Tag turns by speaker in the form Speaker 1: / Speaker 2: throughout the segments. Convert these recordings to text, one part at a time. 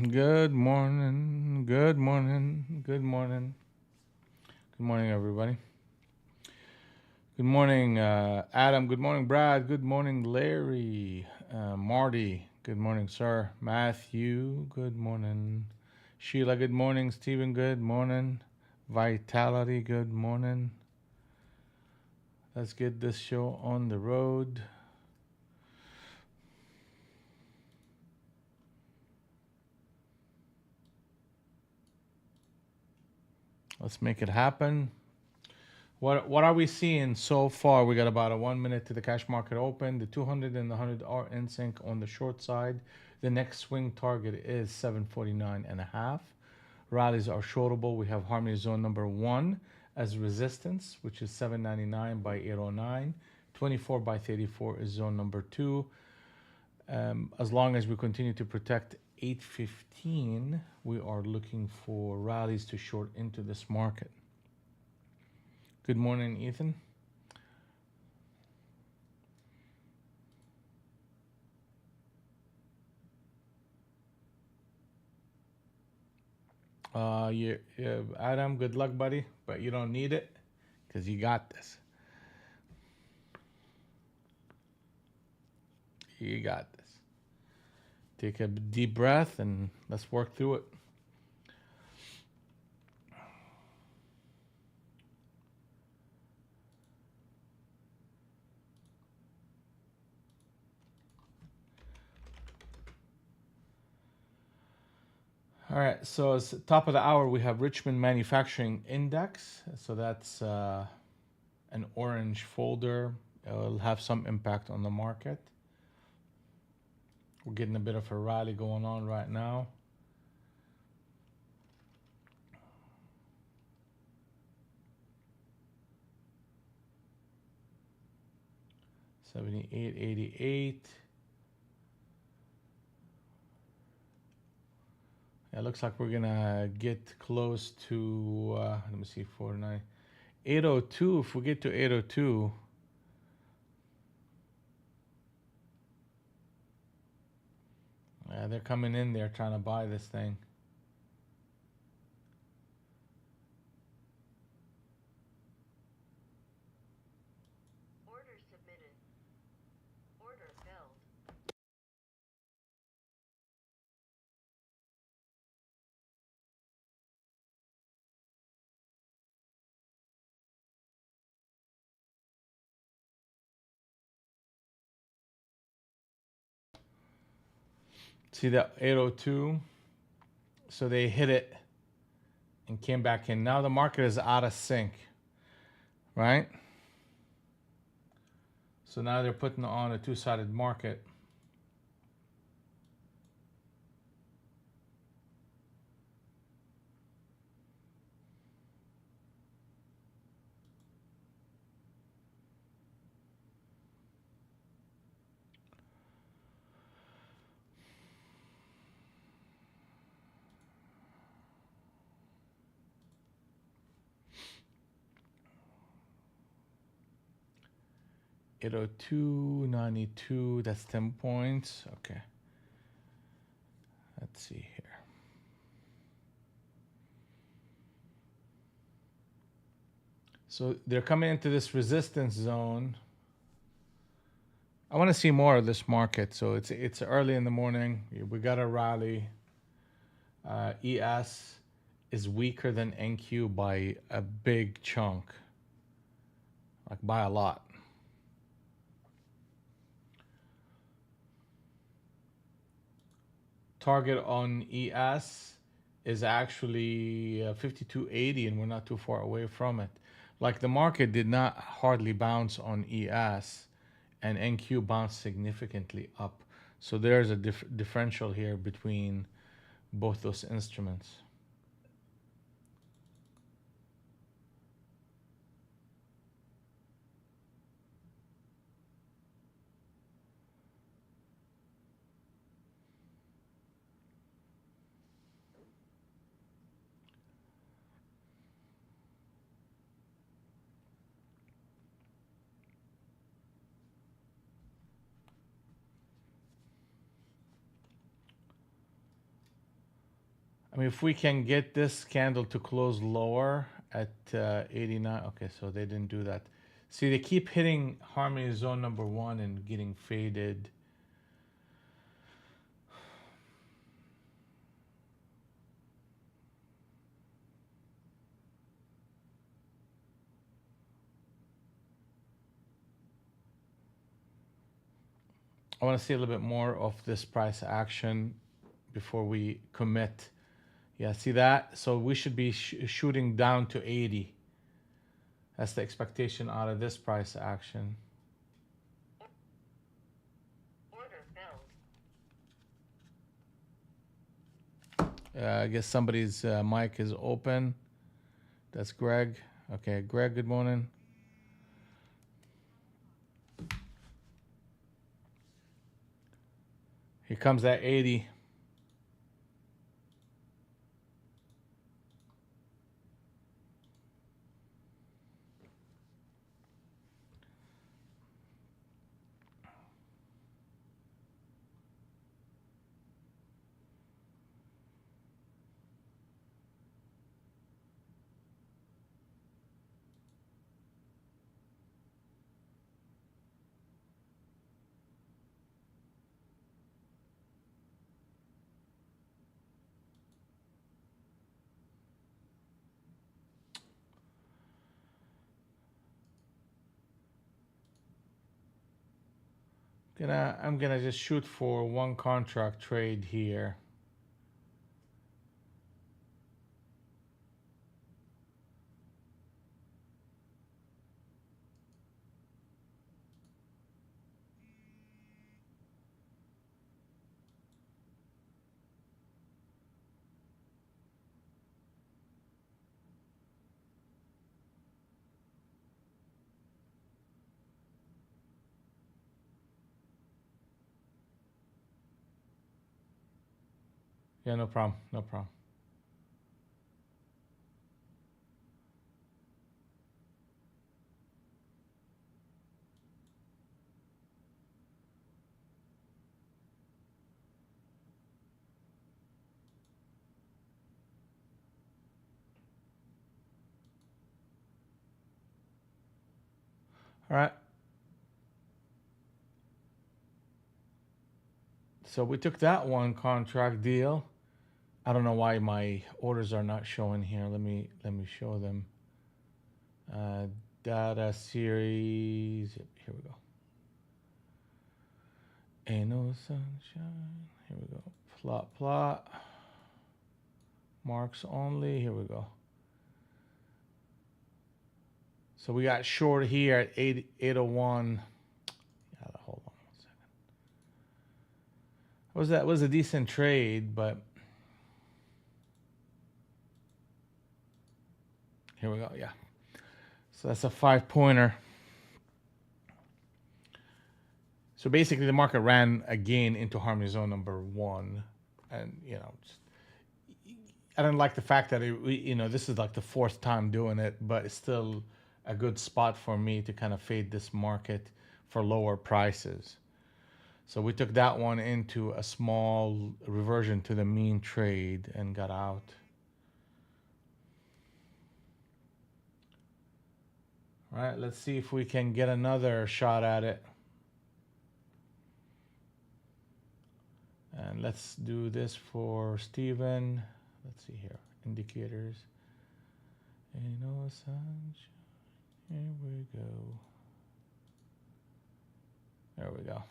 Speaker 1: Good morning. Good morning. Good morning. Good morning, everybody. Good morning, Adam. Good morning, Brad. Good morning, Larry. Marty. Good morning, sir. Matthew. Good morning. Sheila. Good morning. Stephen. Good morning. Vitality. Good morning. Let's get this show on the road. Let's make it happen. What are we seeing so far? We got about a 1 minute to the cash market open. The 200 and the 100 are in sync on the short side. The next swing target is 749 and a half. Rallies are shortable. We have harmony zone number 1 as resistance, which is 799 by 809. 24 by 34 is zone number 2. As long as we continue to protect 815, we are looking for rallies to short into this market. Good morning, Ethan. Adam, good luck, buddy, but you don't need it because you got this. You got this. Take a deep breath and let's work through it. All right, so it's top of the hour. We have Richmond Manufacturing Index. So that's an orange folder. It'll have some impact on the market. We're getting a bit of a rally going on right now. $78.88. It looks like we're gonna get close to let me see, 49 802. If we get to 802, they're coming in there trying to buy this thing.
Speaker 2: Order submitted. Order filled.
Speaker 1: See that 802? So they hit it and came back in. Now the market is out of sync, right? So now they're putting on a two-sided market. Eight oh two 92. That's 10 points. Okay. Let's see here. So they're coming into this resistance zone. I want to see more of this market. So it's early in the morning. We got a rally. ES is weaker than NQ by a big chunk, like by a lot. Target on ES is actually 5280, and we're not too far away from it. Like the market did not hardly bounce on ES, and NQ bounced significantly up. So there's a differential here between both those instruments. I mean, if we can get this candle to close lower at 89. Okay, so they didn't do that. See, they keep hitting harmony zone number 1 and getting faded. I want to see a little bit more of this price action before we commit. Yeah, see that? So we should be shooting down to 80. That's the expectation out of this price action.
Speaker 2: Order filled.
Speaker 1: I guess somebody's mic is open. That's Greg. Okay, Greg, good morning. Here comes that 80. I'm gonna just shoot for one contract trade here. Yeah, no problem, no problem. All right. So we took that one contract deal. I don't know why my orders are not showing here. Let me show them. Data series. Yep, here we go. Ain't no sunshine. Here we go. Plot. Marks only. Here we go. So we got short here at 801. Yeah, hold on 1 second. That was a decent trade, but here we go. Yeah. So that's a 5-pointer. So basically, the market ran again into harmony zone number 1, and I don't like the fact that this is like the 4th time doing it, but it's still a good spot for me to kind of fade this market for lower prices. So we took that one into a small reversion to the mean trade and got out. All right, let's see if we can get another shot at it. And let's do this for Steven. Let's see here, indicators. Ain't no sunshine. Here we go. There we go.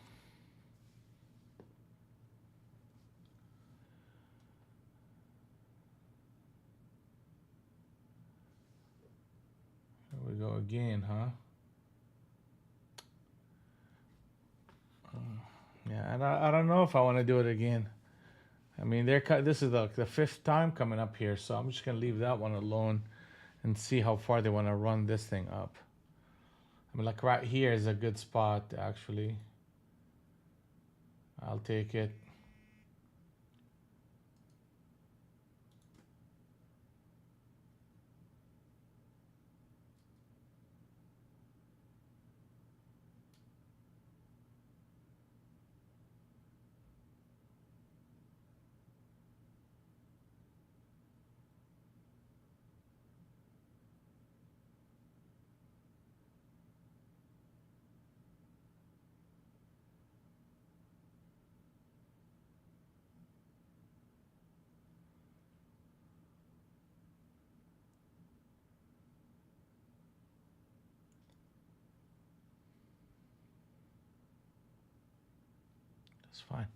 Speaker 1: Here we go again, huh? Yeah, I don't know if I want to do it again. I mean, this is the 5th time coming up here, so I'm just gonna leave that one alone and see how far they want to run this thing up. I mean, like right here is a good spot, actually. I'll take it. It's fine.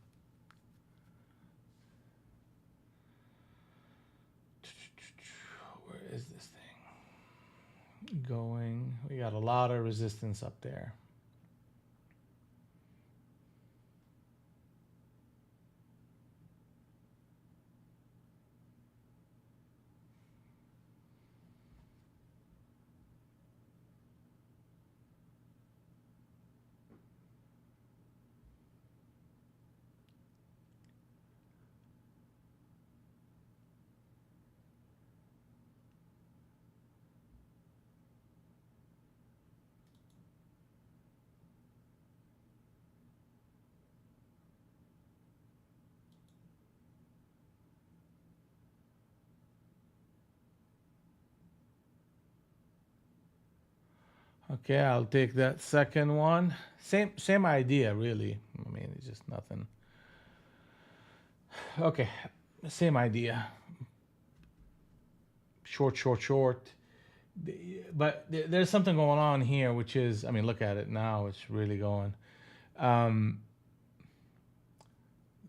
Speaker 1: Where is this thing going? We got a lot of resistance up there. Okay, I'll take that second one. Same idea, really. I mean, it's just nothing. Okay, same idea. Short, short, short. But there's something going on here, which is, I mean, look at it now. It's really going. Um,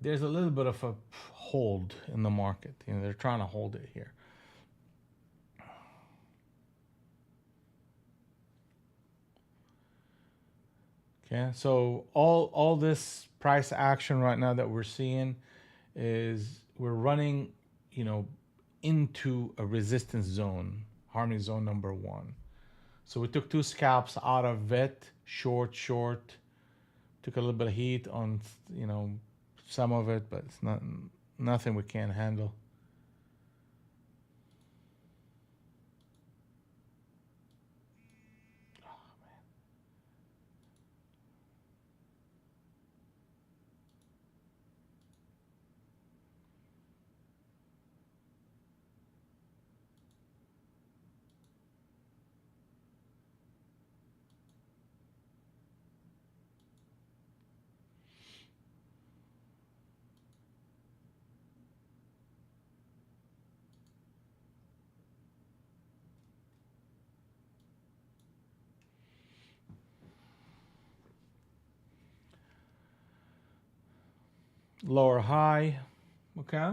Speaker 1: there's a little bit of a hold in the market. You know, they're trying to hold it here. Okay, so all this price action right now that we're seeing is we're running, you know, into a resistance zone, harmony zone number 1. So we took 2 scalps out of it, short, short. Took a little bit of heat on, you know, some of it, but it's not nothing we can't handle. Lower high, okay.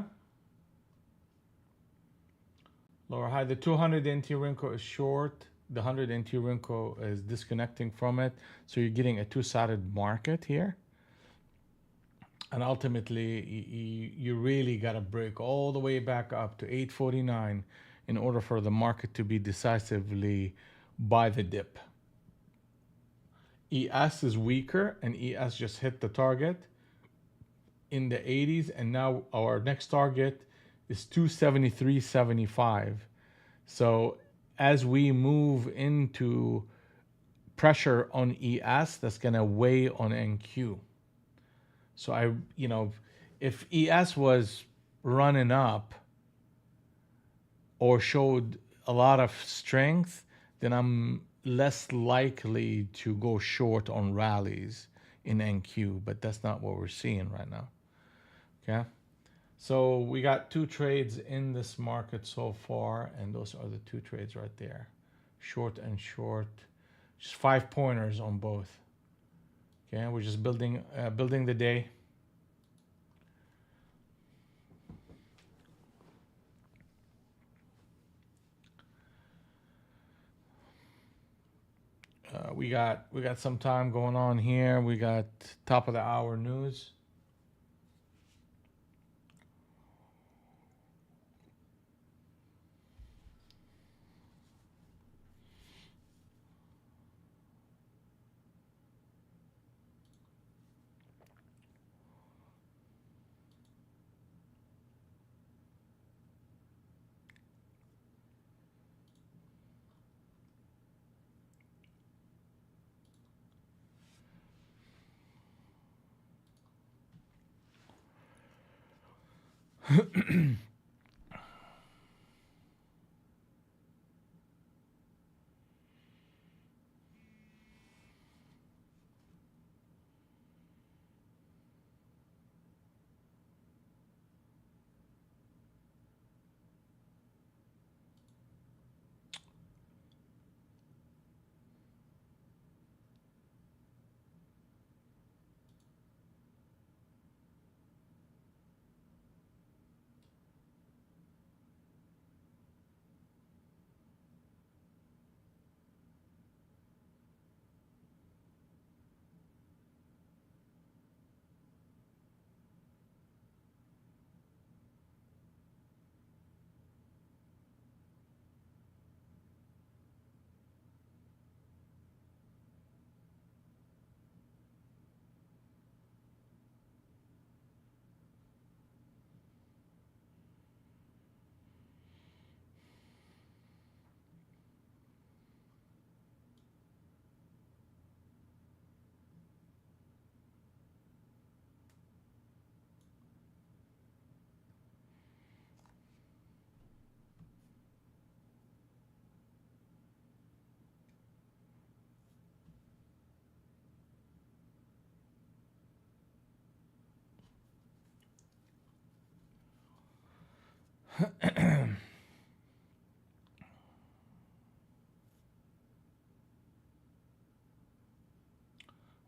Speaker 1: Lower high. The 200 NT Renko is short. The 100 NT Renko is disconnecting from it. So you're getting a two-sided market here. And ultimately, you really got to break all the way back up to 849 in order for the market to be decisively by the dip. ES is weaker, and ES just hit the target in the 80s, and now our next target is 273.75. So as we move into pressure on ES, that's going to weigh on NQ. So if ES was running up or showed a lot of strength, then I'm less likely to go short on rallies in NQ, but that's not what we're seeing right now. Okay, so we got 2 trades in this market so far, and those are the 2 trades right there, short and short, just 5 pointers on both. Okay, we're just building the day. We got some time going on here. We got top of the hour news.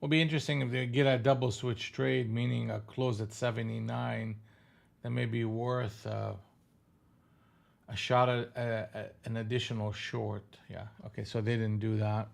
Speaker 1: Will be interesting if they get a double switch trade, meaning a close at 79. That may be worth a shot at an additional short. Yeah. Okay. So they didn't do that.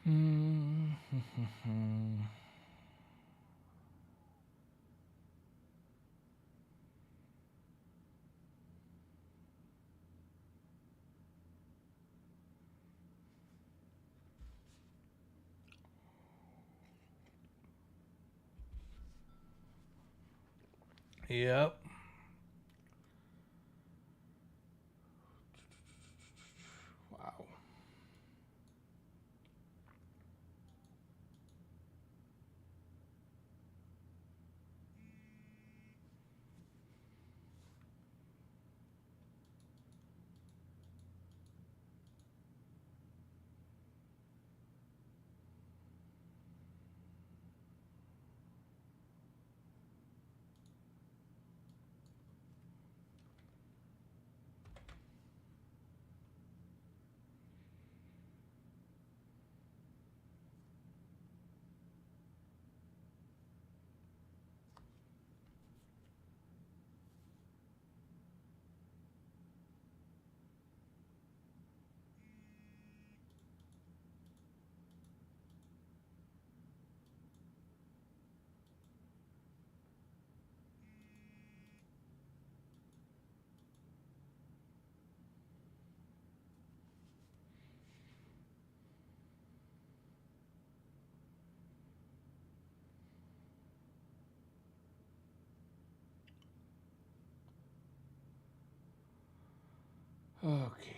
Speaker 1: Hmm. Yep. Wow. Okay.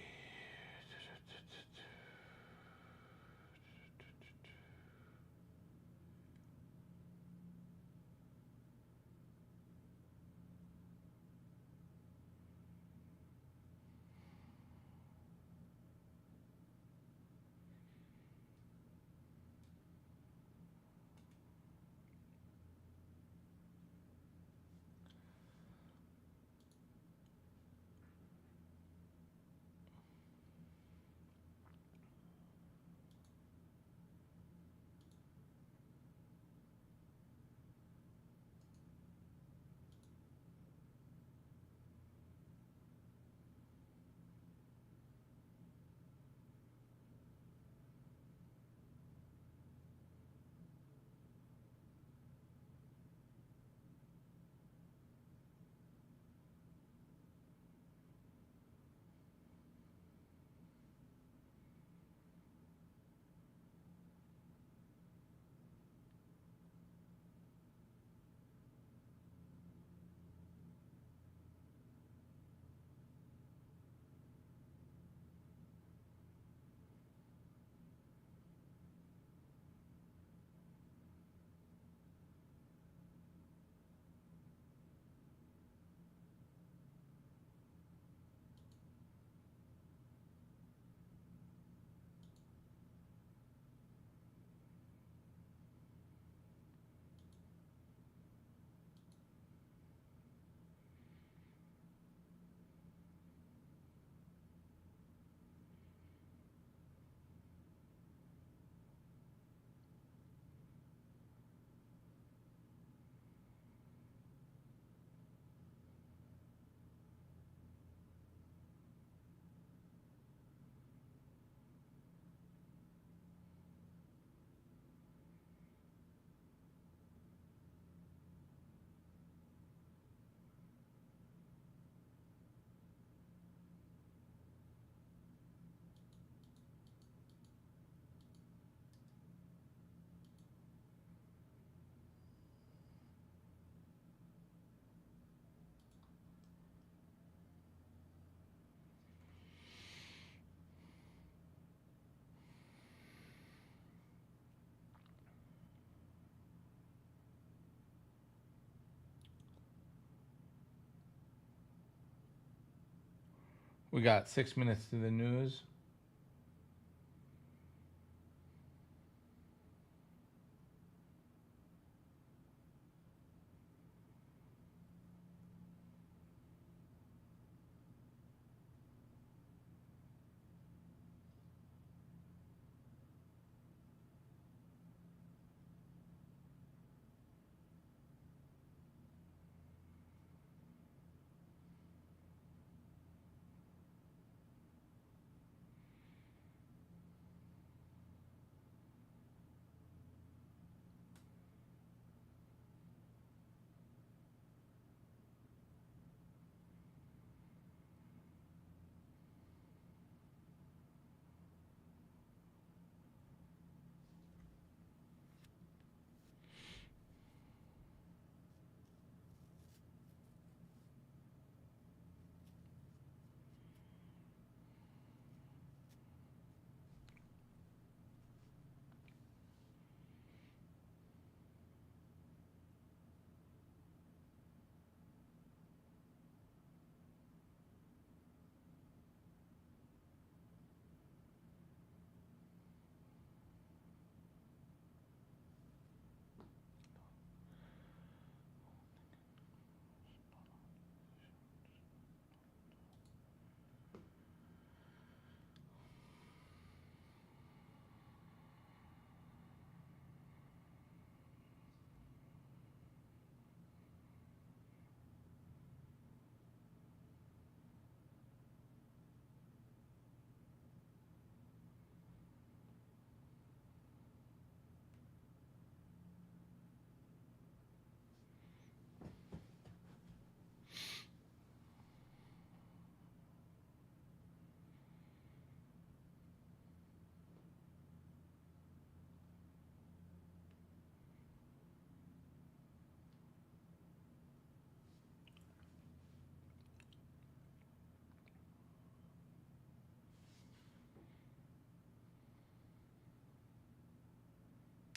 Speaker 1: We got 6 minutes to the news.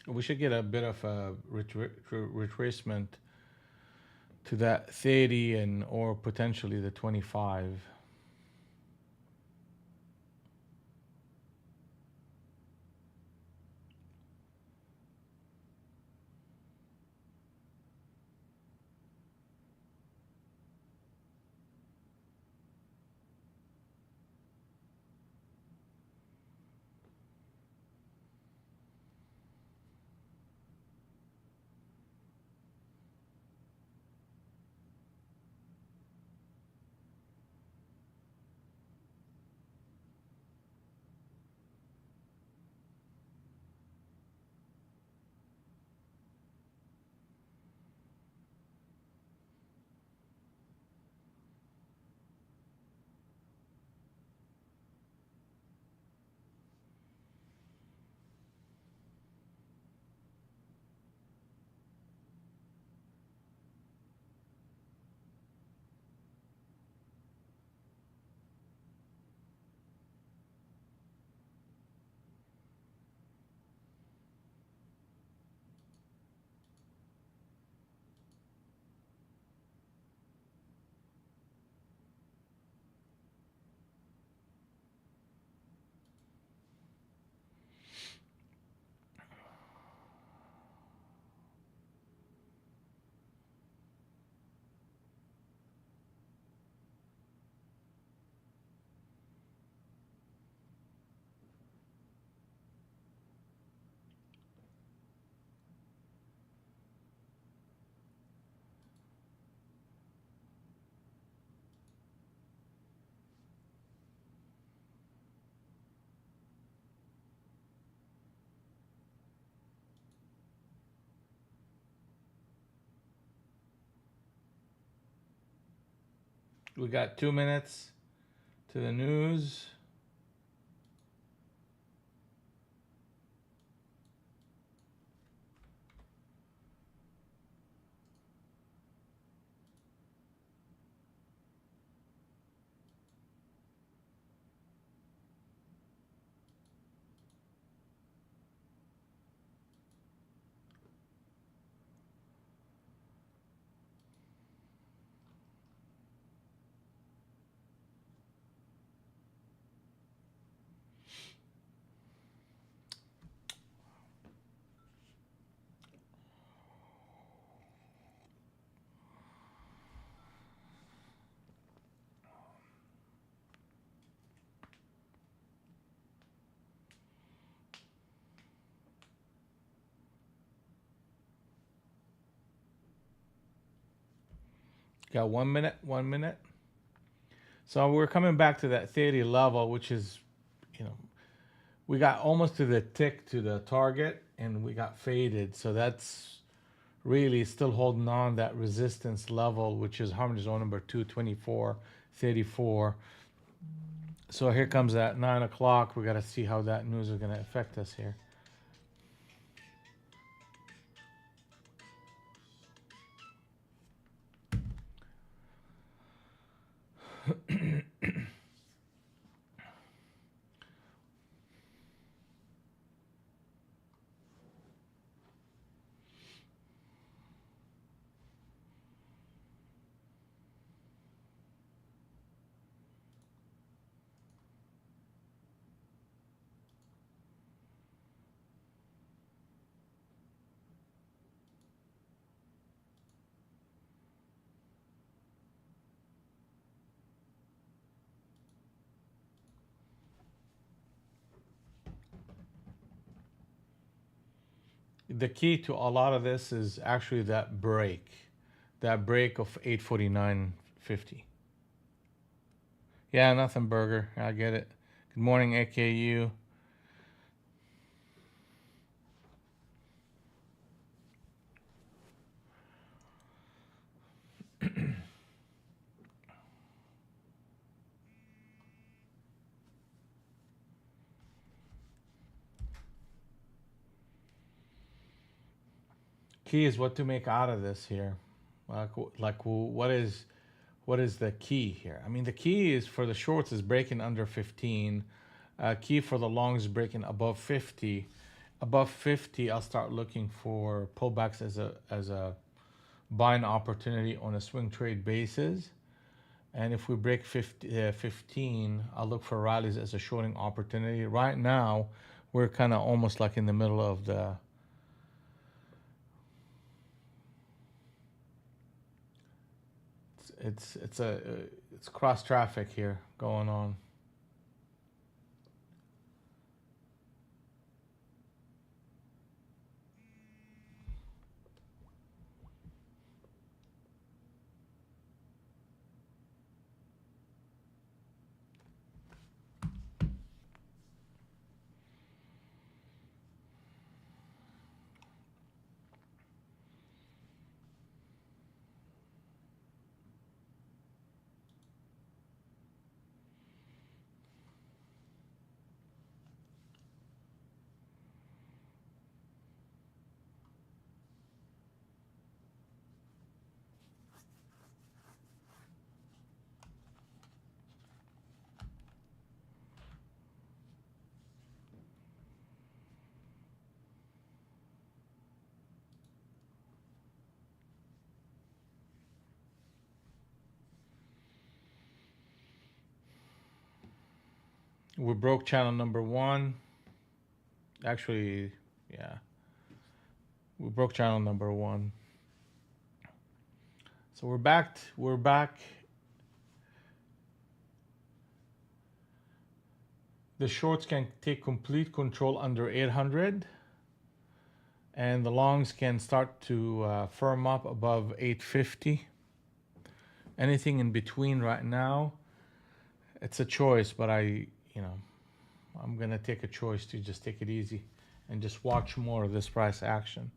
Speaker 1: We should get a bit of a retracement to that 30 and or potentially the 25. We got 2 minutes to the news. Got 1 minute, 1 minute. So we're coming back to that 30 level, which is, you know, we got almost to the tick to the target and we got faded. So that's really still holding on that resistance level, which is harmony zone number 224.34. So here comes that 9 o'clock. We got to see how that news is going to affect us here. The key to a lot of this is actually that break of 849.50. Yeah, nothing, Burger. I get it. Good morning, AKU. Key is what to make out of this here. Like what is the key here? I mean, the key is for the shorts is breaking under 15. Key for the longs is breaking above 50, above 50, I'll start looking for pullbacks as a buying opportunity on a swing trade basis. And if we break 15, I'll look for rallies as a shorting opportunity. Right now, we're kind of almost like in the middle of the it's cross traffic here going on. We broke channel number one. Actually, yeah, we broke channel number one. So we're back. We're back. The shorts can take complete control under 800, and the longs can start to firm up above 850. Anything in between right now, it's a choice, but I'm gonna take a choice to just take it easy and just watch more of this price action.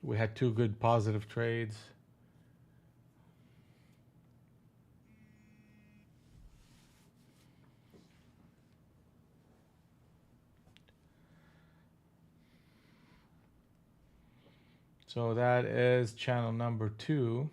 Speaker 1: We had two good positive trades. So that is channel number two.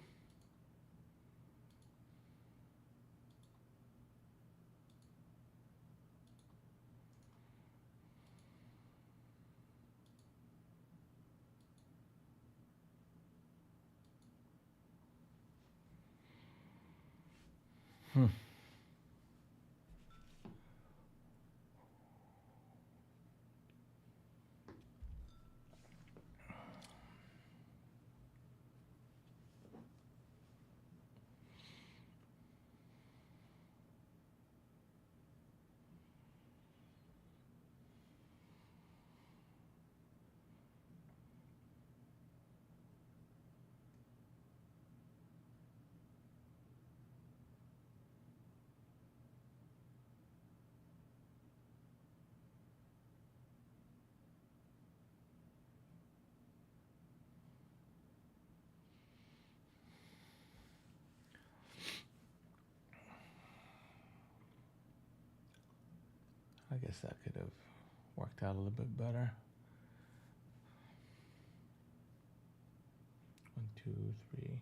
Speaker 1: I guess that could have worked out a little bit better. 1, 2, 3.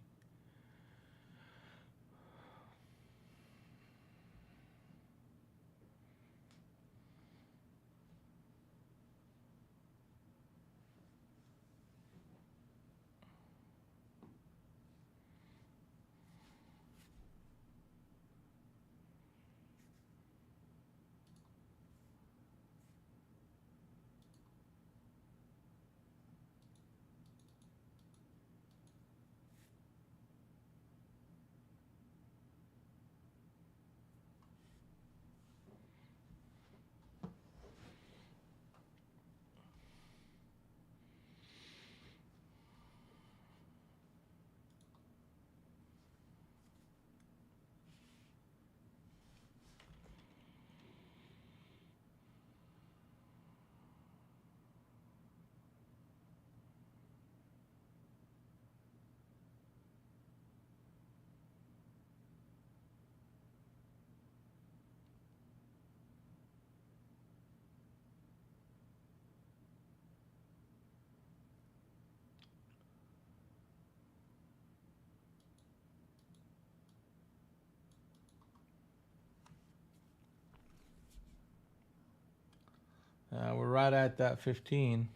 Speaker 1: right at that 15.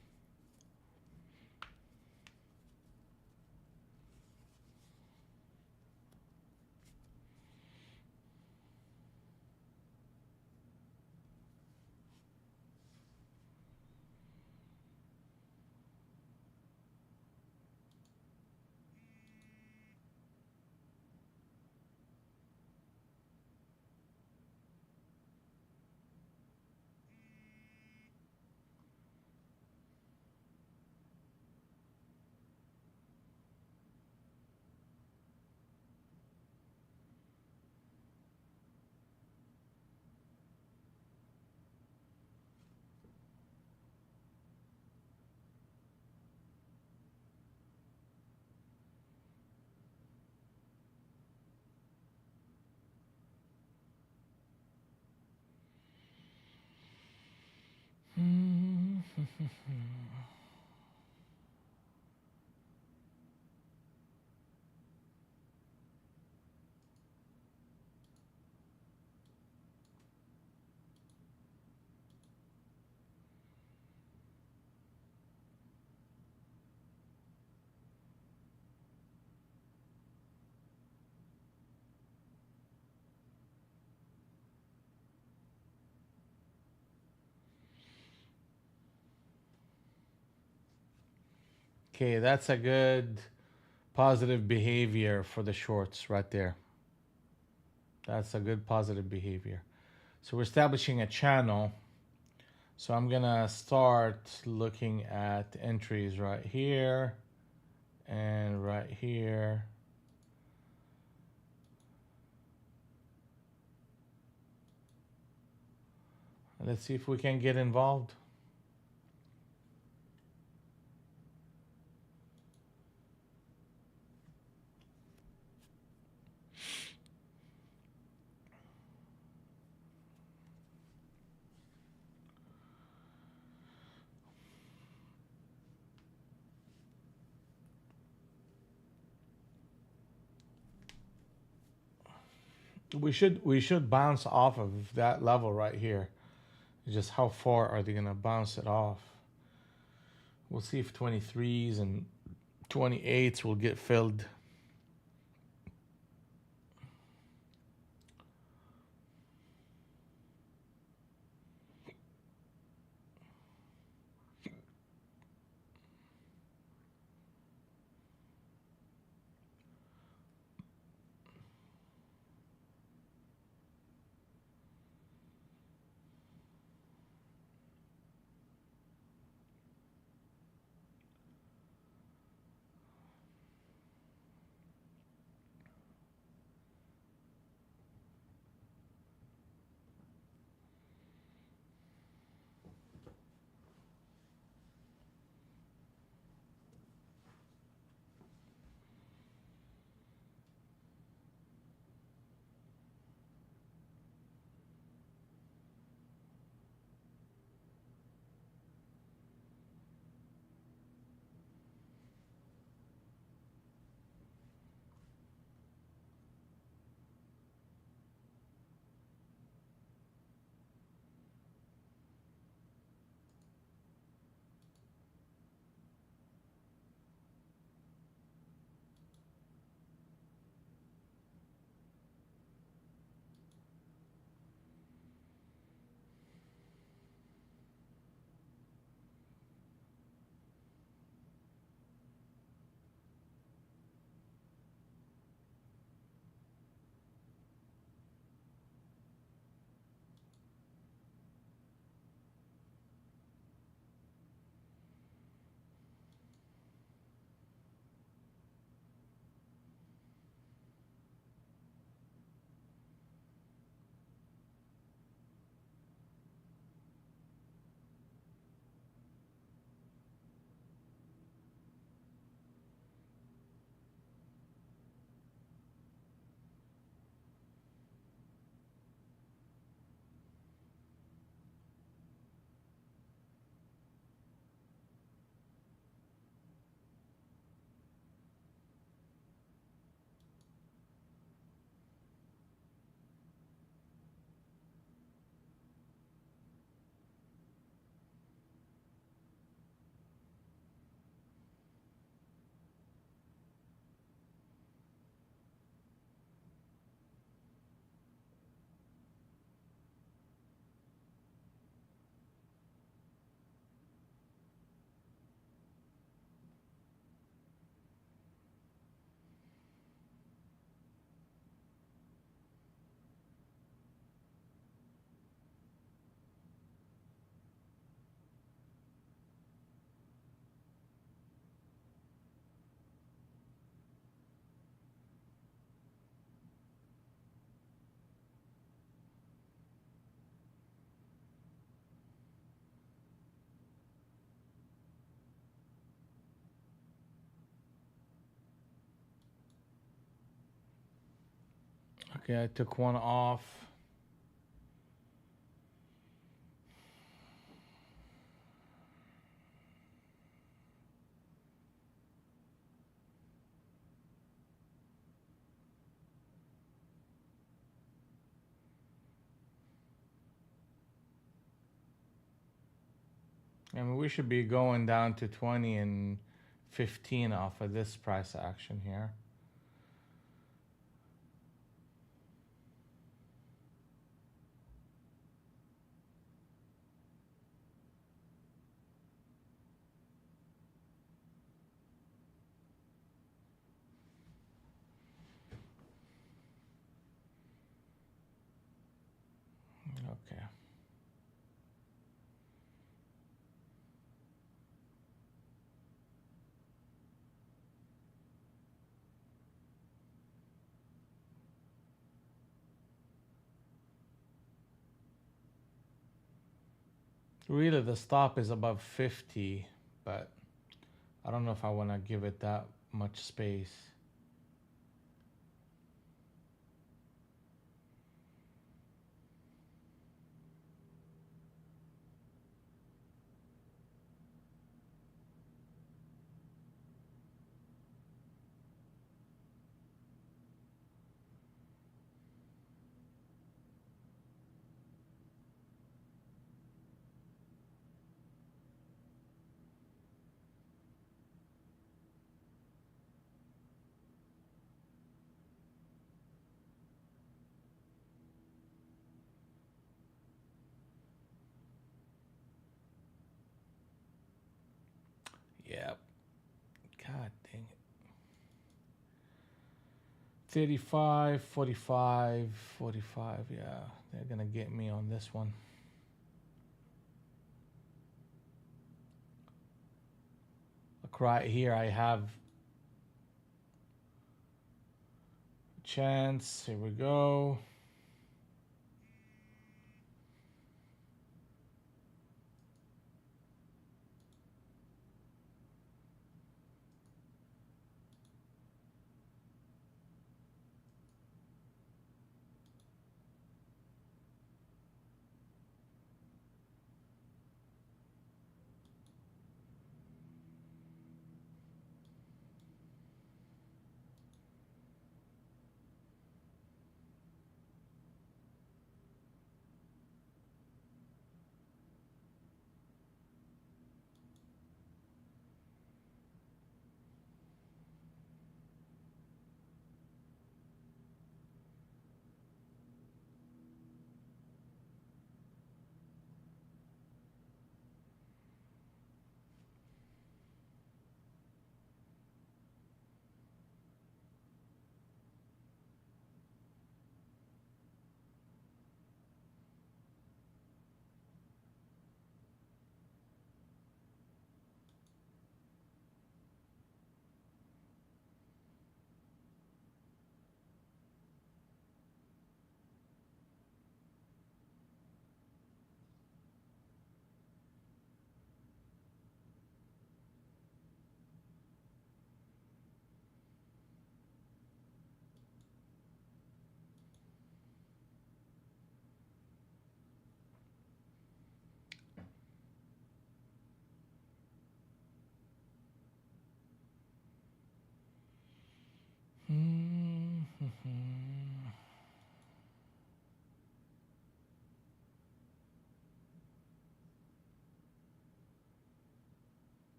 Speaker 1: Okay, that's a good positive behavior for the shorts right there. That's a good positive behavior. So we're establishing a channel. So I'm gonna start looking at entries right here and right here. Let's see if we can get involved. We should bounce off of that level right here. Just how far are they gonna bounce it off? We'll see if 23s and 28s will get filled. Okay, I took one off. I mean, we should be going down to 20 and 15 off of this price action here. Okay. Really, the stop is above 50, but I don't know if I want to give it that much space. Yep. God dang it. 35, 45, 45. Yeah, they're going to get me on this one. Look right here, I have a chance. Here we go.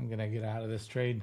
Speaker 1: I'm gonna get out of this trade.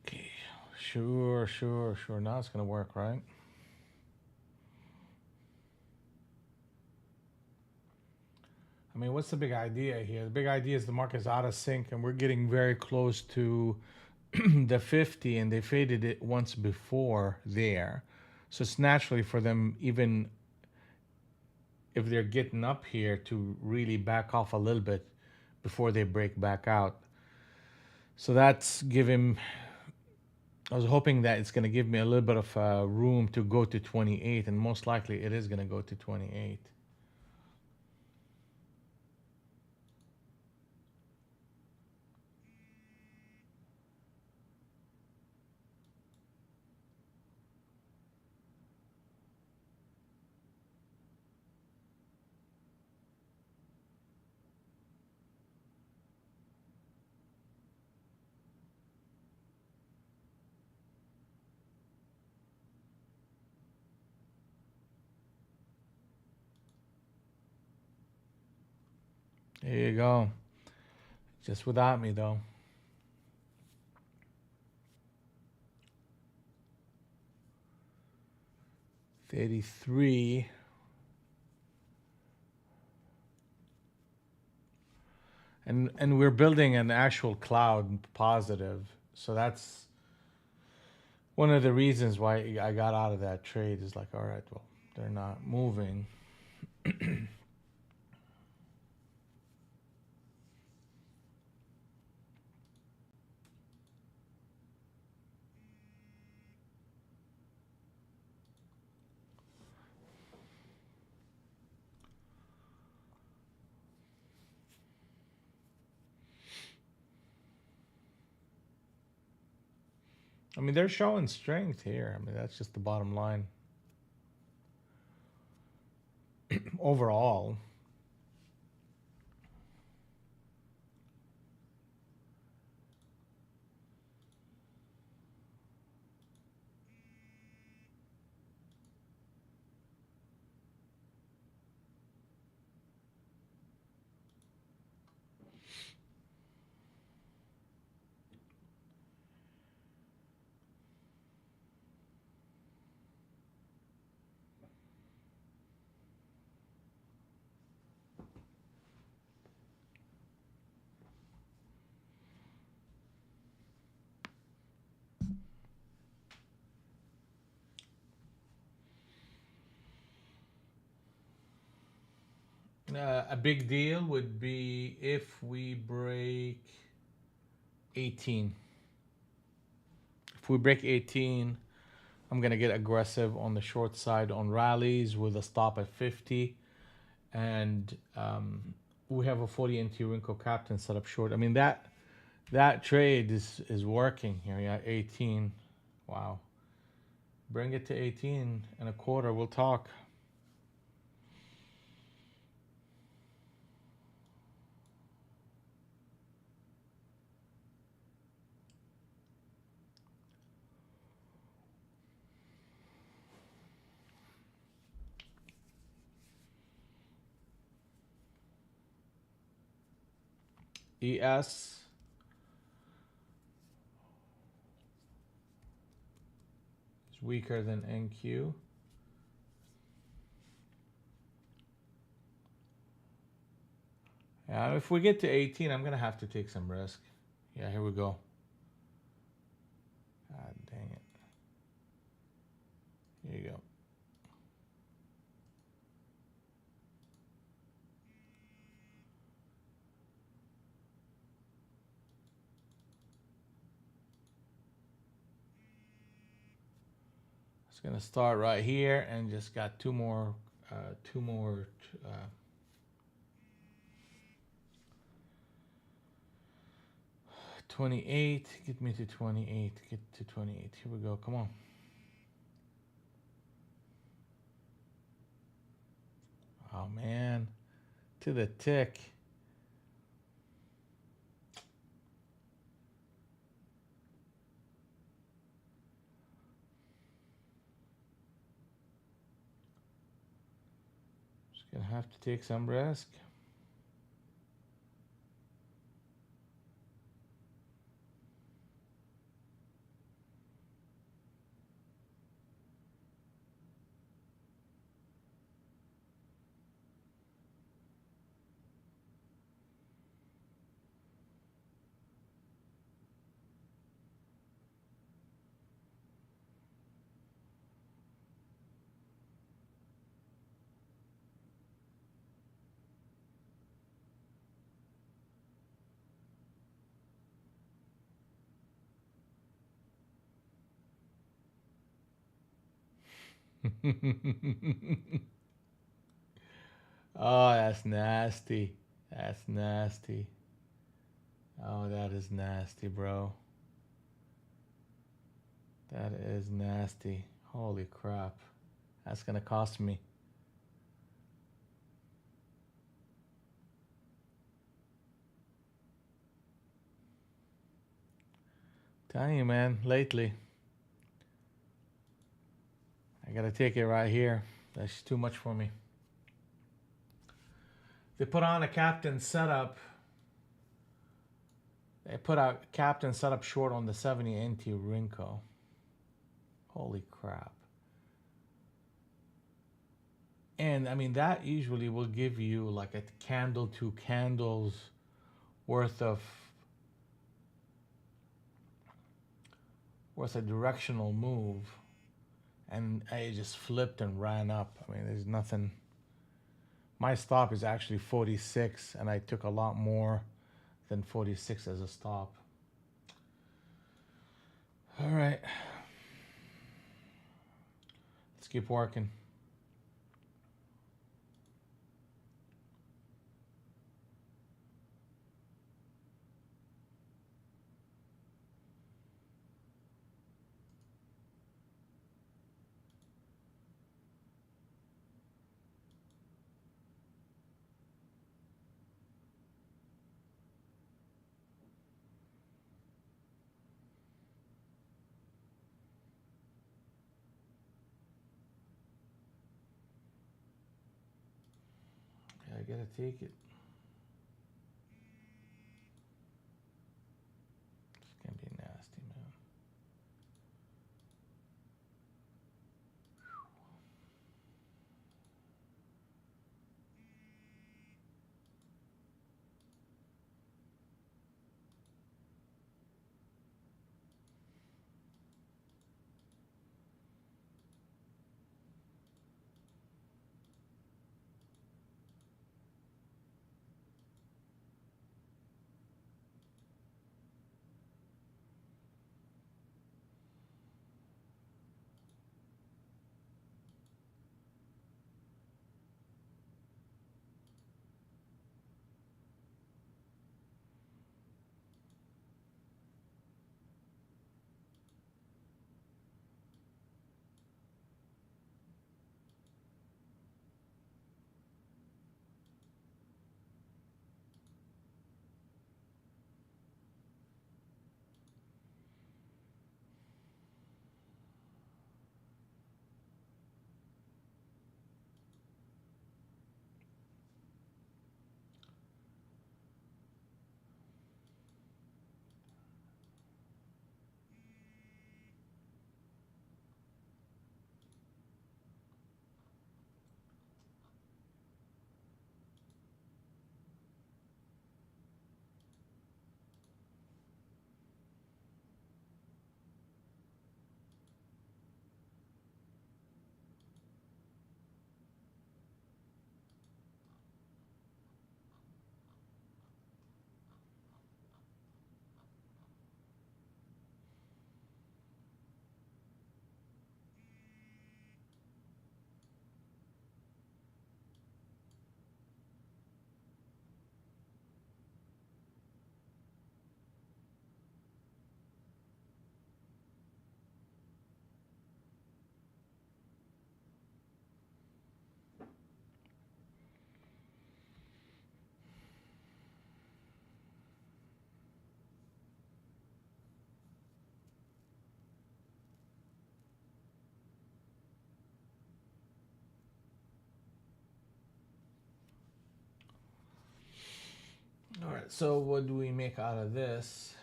Speaker 1: Okay, sure. Now it's gonna work, right? I mean, what's the big idea here? The big idea is the market's out of sync, and we're getting very close to the 50, and they faded it once before there. So it's naturally for them, even if they're getting up here, to really back off a little bit before they break back out. So that's giving. I was hoping that it's going to give me a little bit of room to go to 28, and most likely it is going to go to 28. There you go. Just without me, though. $33. And we're building an actual cloud positive. So that's one of the reasons why I got out of that trade. Is like, all right, well, they're not moving. I mean, they're showing strength here. I mean, that's just the bottom line. Overall. A big deal would be if we break 18. If we break 18, I'm going to get aggressive on the short side on rallies with a stop at 50. And we have a 40 NT wrinkle captain set up short. I mean, that trade is working here. Yeah, 18. Wow. Bring it to 18 and a quarter. We'll talk. ES is weaker than NQ. If we get to 18, I'm gonna have to take some risk. Yeah, here we go. God dang it. Here you go. It's gonna start right here and just got two more, uh, 28. Get me to 28. Get to 28. Here we go. Come on. Oh man, to the tick. Just gonna have to take some risk. Oh, that's nasty. That's nasty. Oh, that is nasty, bro. That is nasty. Holy crap. That's gonna cost me. Telling you, man, lately. I gotta take it right here. That's too much for me. They put on a captain setup. They put a captain setup short on the 70 NT Rinko. Holy crap. And I mean, that usually will give you like a candle, 2 candles worth of a directional move. And it just flipped and ran up. I mean, there's nothing. My stop is actually 46, and I took a lot more than 46 as a stop. All right. Let's keep working. I gotta take it. It's gonna be nasty, man. So what do we make out of this?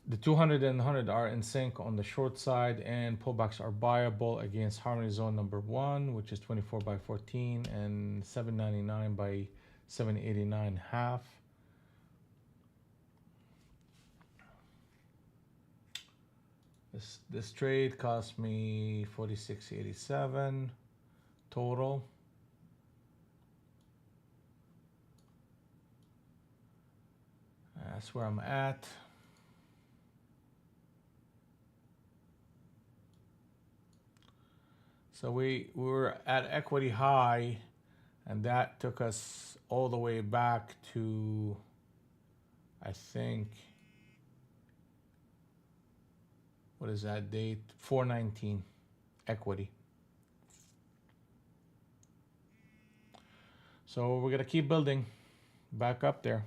Speaker 1: The 200 and 100 are in sync on the short side, and pullbacks are buyable against harmony zone number 1, which is 24 by 14 and 799 by 789 half. This trade cost me 46.87 total. That's where I'm at. So we were at equity high, and that took us all the way back to, I think, what is that date? 419 equity. So we're gonna keep building back up there.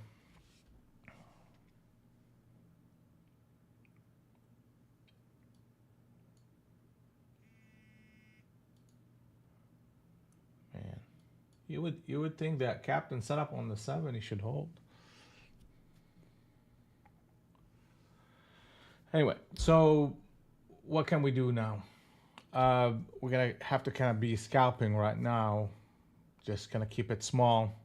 Speaker 1: Man, you would think that captain setup on the 7 he should hold. Anyway, so what can we do now? We're gonna have to kind of be scalping right now. Just gonna keep it small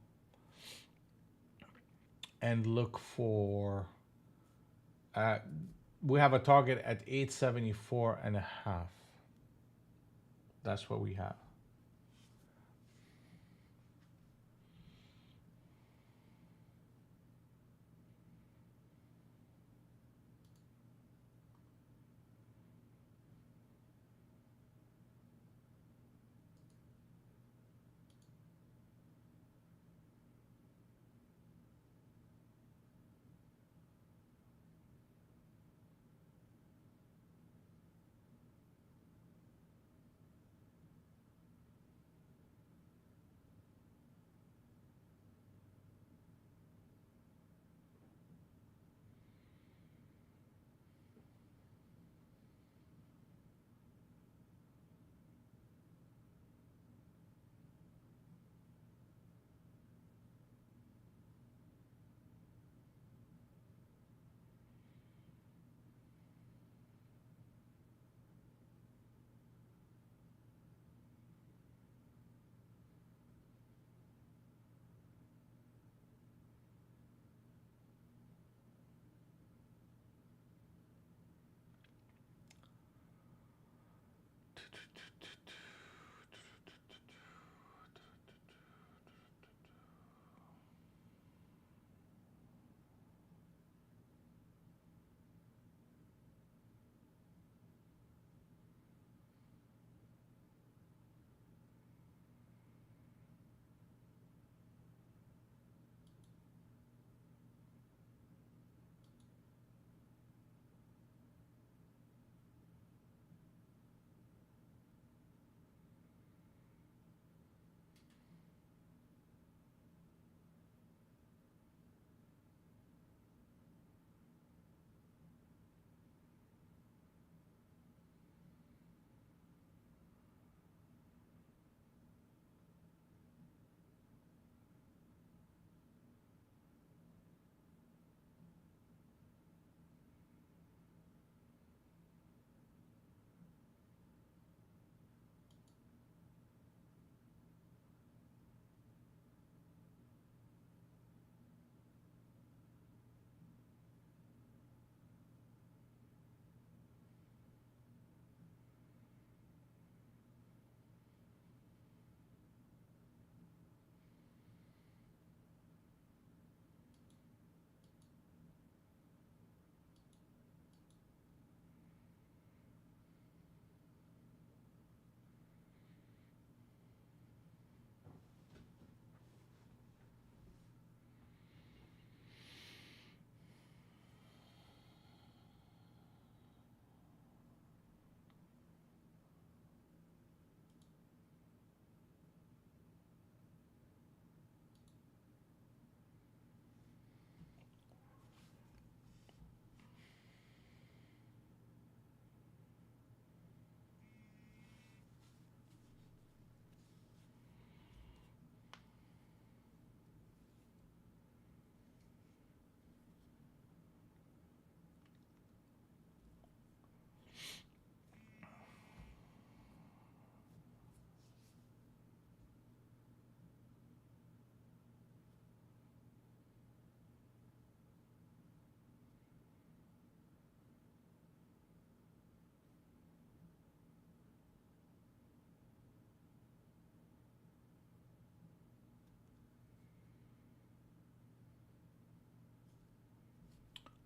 Speaker 1: and look for. We have a target at 874 and a half. That's what we have.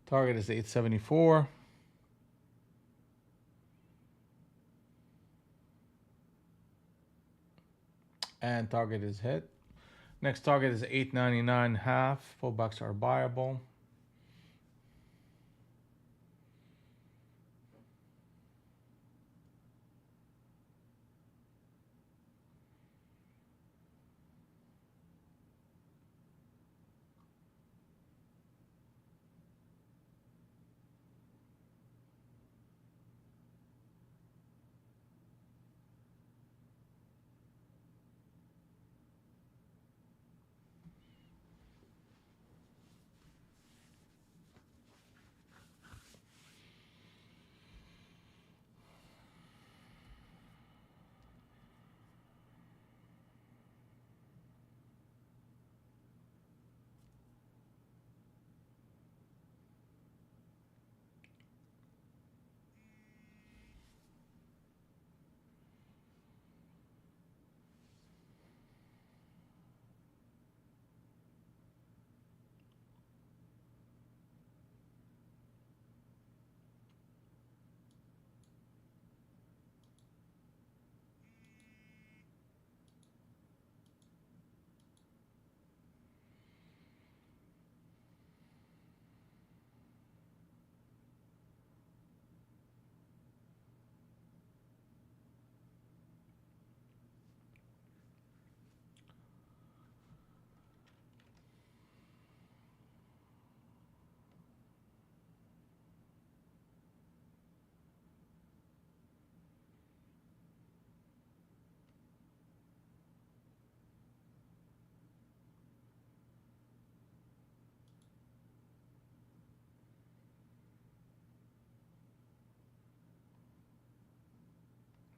Speaker 1: Target is 874. And target is hit. Next target is 899.5. Pullbacks are buyable.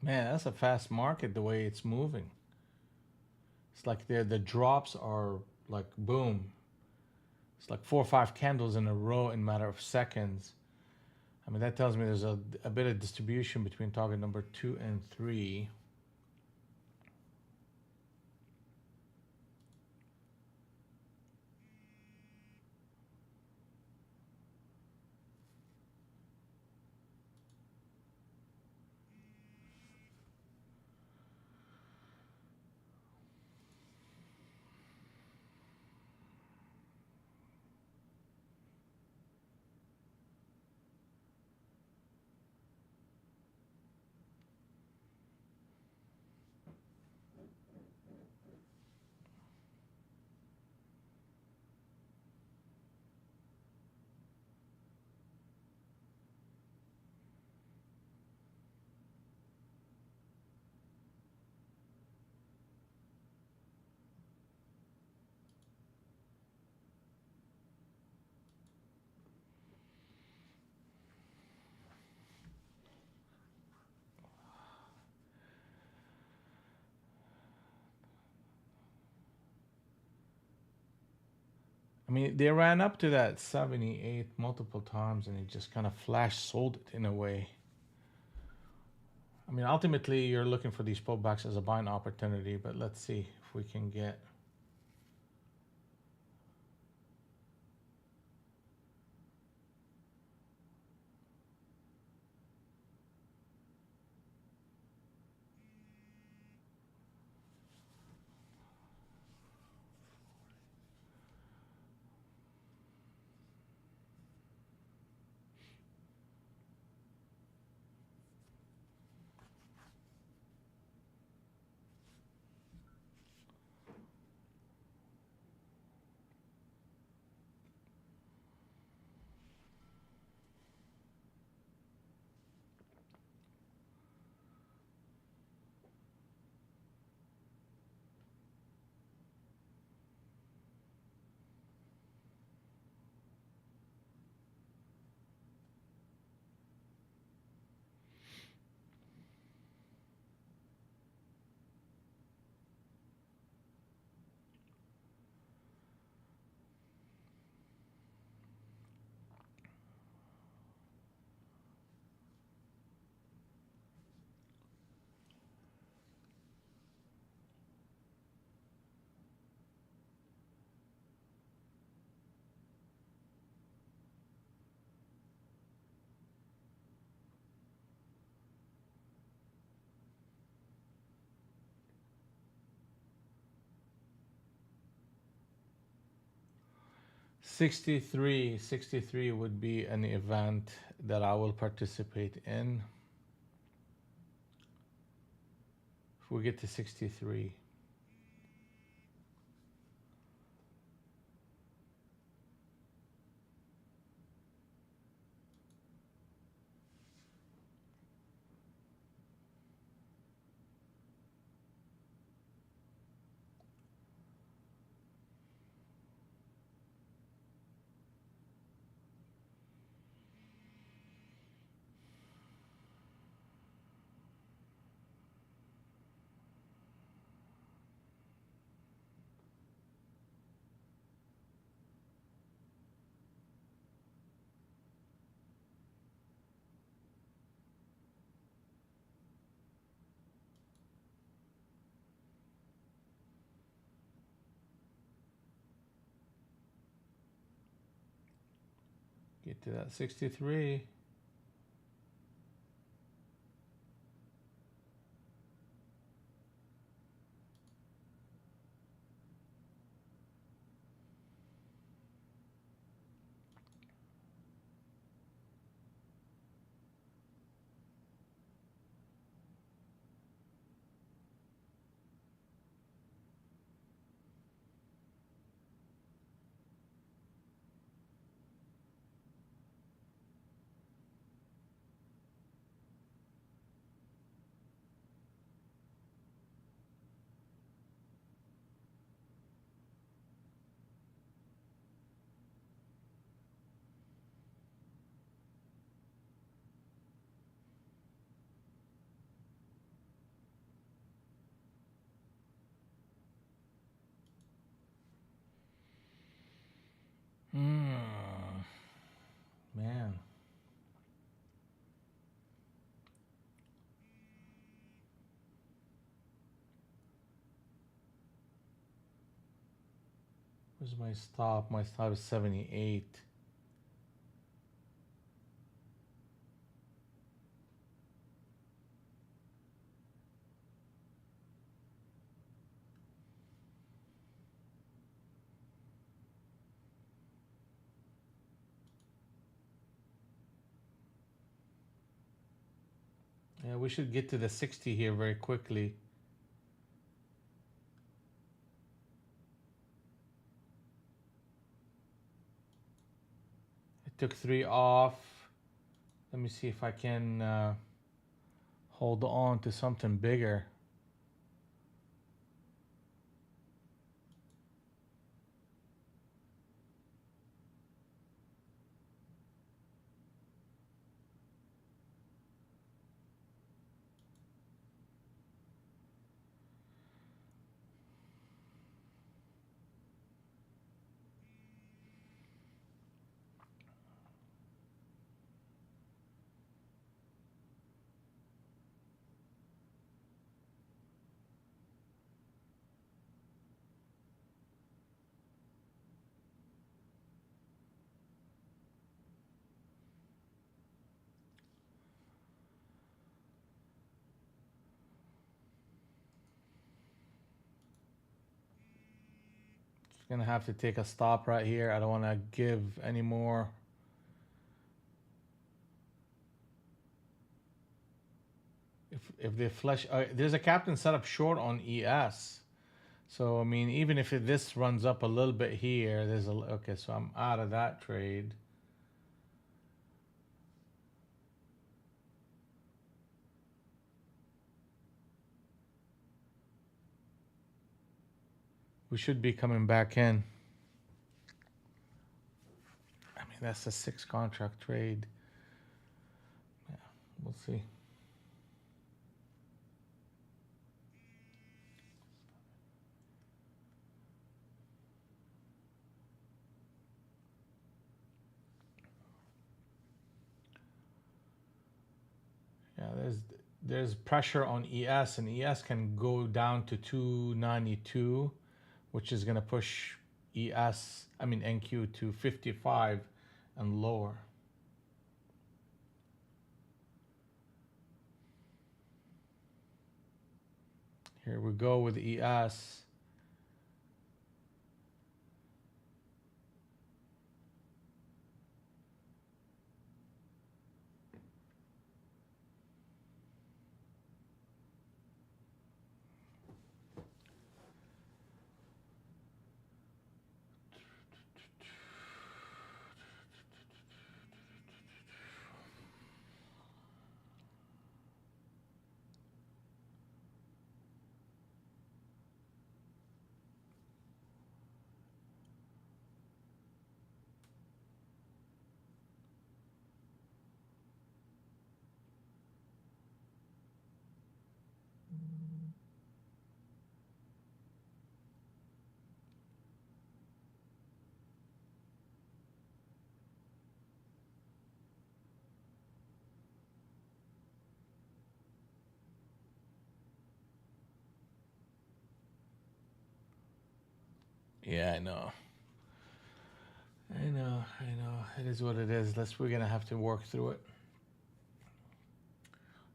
Speaker 1: Man, that's a fast market the way it's moving. It's like the drops are like boom. It's like 4 or 5 candles in a row in a matter of seconds. I mean, that tells me there's a bit of distribution between target number 2 and 3. I mean, they ran up to that 78 multiple times and it just kind of flash sold it in a way. I mean, ultimately, you're looking for these pullbacks as a buying opportunity, but let's see if we can get. 63 would be an event that I will participate in. If we get to 63. Get to that 63. Man. Where's my stop? My stop is 78. Yeah, we should get to the 60 here very quickly. I took 3 off. Let me see if I can hold on to something bigger. Gonna have to take a stop right here. I don't want to give any more. If they flush, there's a captain set up short on ES. So I mean, even if this runs up a little bit here, there's a okay. So I'm out of that trade. We should be coming back in. I mean, that's a 6 contract trade. Yeah, we'll see. Yeah, there's pressure on ES, and ES can go down to 292, which is gonna push NQ to 55 and lower. Here we go with ES. Yeah, I know. I know. It is what it is. We're gonna have to work through it.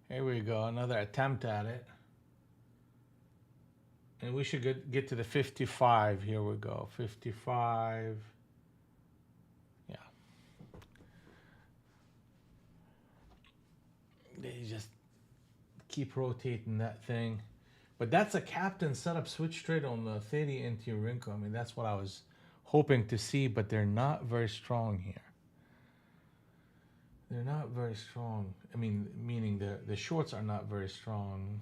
Speaker 1: Here we go, another attempt at it. And we should get to the 55. Here we go, 55. Yeah. They just keep rotating that thing. But that's a captain setup switch trade on the 30 into Rinko. I mean, that's what I was hoping to see, but they're not very strong here. They're not very strong. I mean, meaning the shorts are not very strong.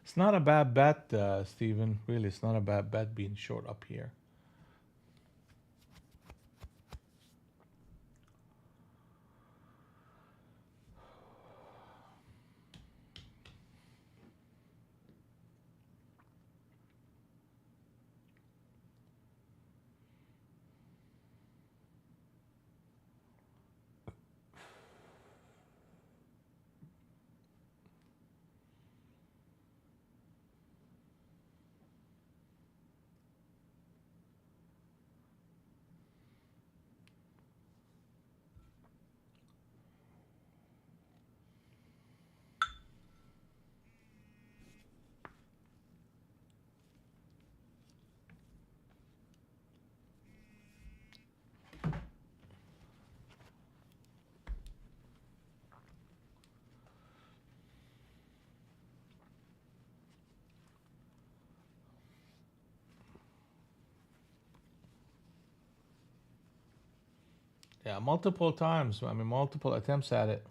Speaker 1: It's not a bad bet, Steven. Really, it's not a bad bet being short up here. Yeah, multiple times. I mean, multiple attempts at it.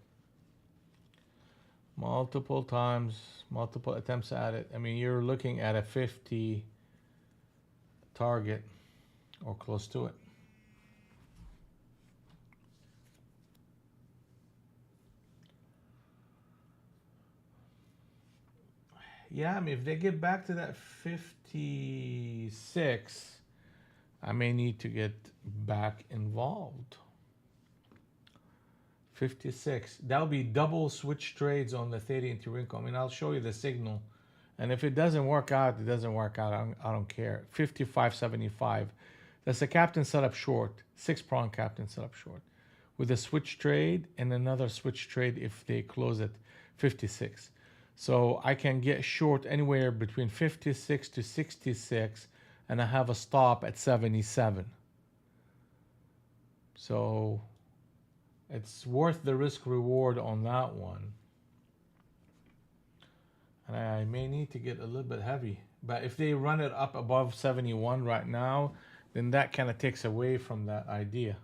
Speaker 1: Multiple times, multiple attempts at it. I mean, you're looking at a 50 target or close to it. Yeah, I mean, if they get back to that 56, I may need to get back involved. 56. That'll be double switch trades on the 30 into Rinko. I mean, I'll show you the signal. And if it doesn't work out, it doesn't work out. I don't care. 55.75. That's a captain setup short. 6-prong captain setup short. With a switch trade and another switch trade if they close at 56. So I can get short anywhere between 56 to 66 and I have a stop at 77. So it's worth the risk reward on that one. And I may need to get a little bit heavy. But if they run it up above 71 right now, then that kind of takes away from that idea.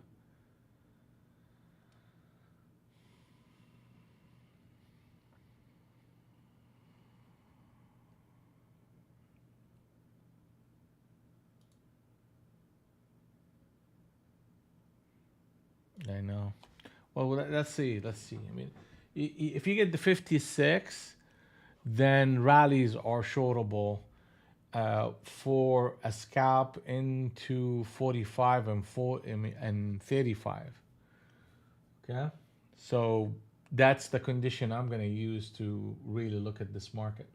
Speaker 1: I know. Well, let's see. Let's see. I mean, if you get the 56, then rallies are shortable for a scalp into 45 and 35. Okay, so that's the condition I'm going to use to really look at this market.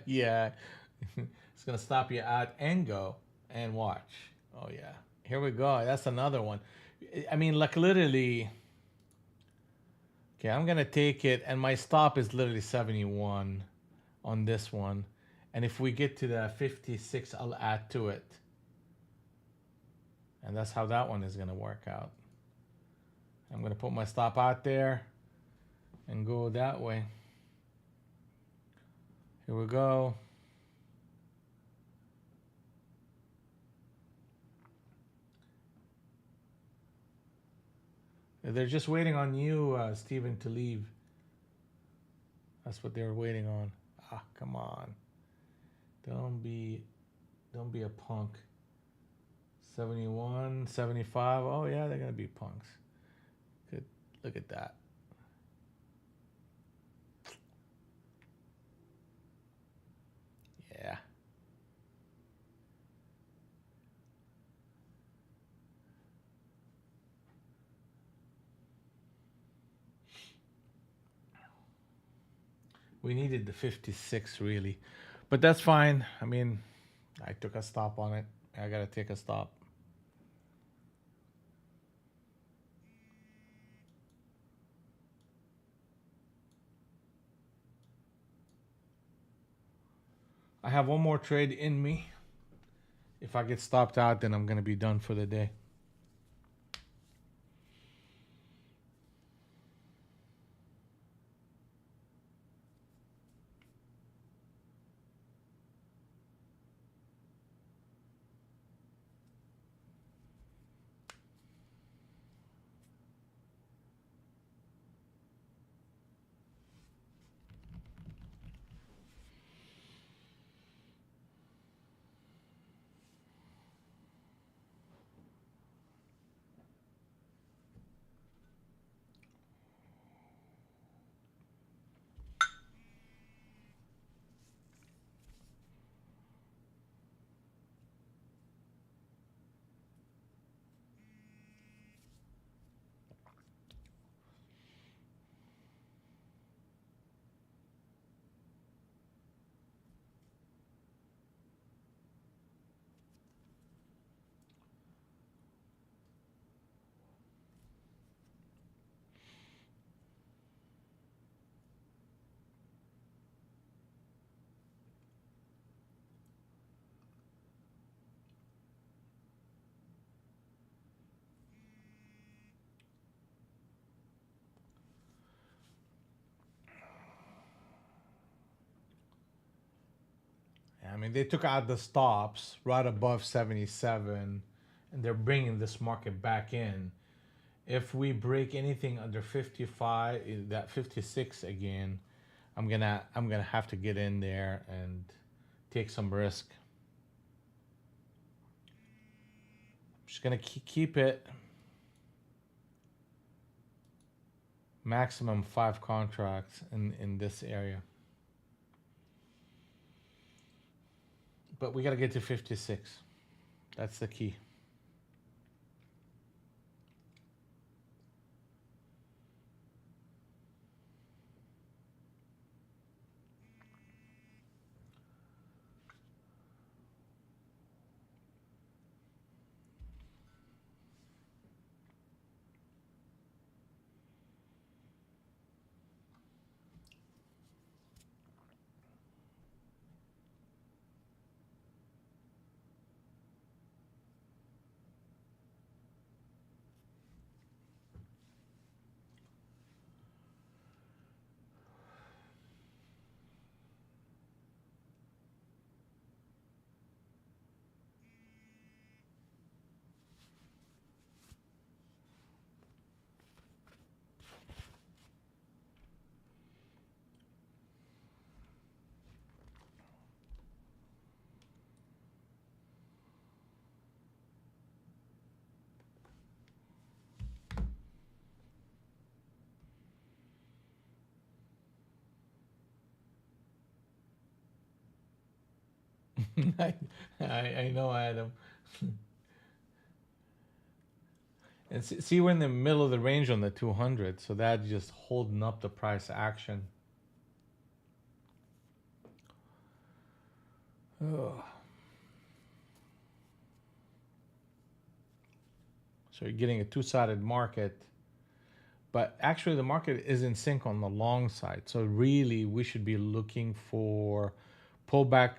Speaker 1: Yeah. It's gonna stop you at and go and watch. Oh yeah. Here we go. That's another one. I mean, like literally. Okay, I'm gonna take it, and my stop is literally 71 on this one. And if we get to the 56, I'll add to it. And that's how that one is gonna work out. I'm gonna put my stop out there and go that way. Here we go. They're just waiting on you, Steven, to leave. That's what they're waiting on. Ah, come on. Don't be a punk. 71, 75. Oh yeah, they're gonna be punks. Good. Look at that. Yeah. We needed the 56 really. But that's fine. I mean, I took a stop on it. I gotta take a stop. I have one more trade in me. If I get stopped out, then I'm gonna be done for the day. I mean, they took out the stops right above 77, and they're bringing this market back in. If we break anything under 55, that 56 again, I'm gonna have to get in there and take some risk. I'm just gonna keep it maximum 5 contracts in this area. But we gotta get to 56. That's the key. I, I know, Adam. And see, we're in the middle of the range on the 200, so that's just holding up the price action. Oh. So you're getting a two-sided market, but actually the market is in sync on the long side. So really we should be looking for pullback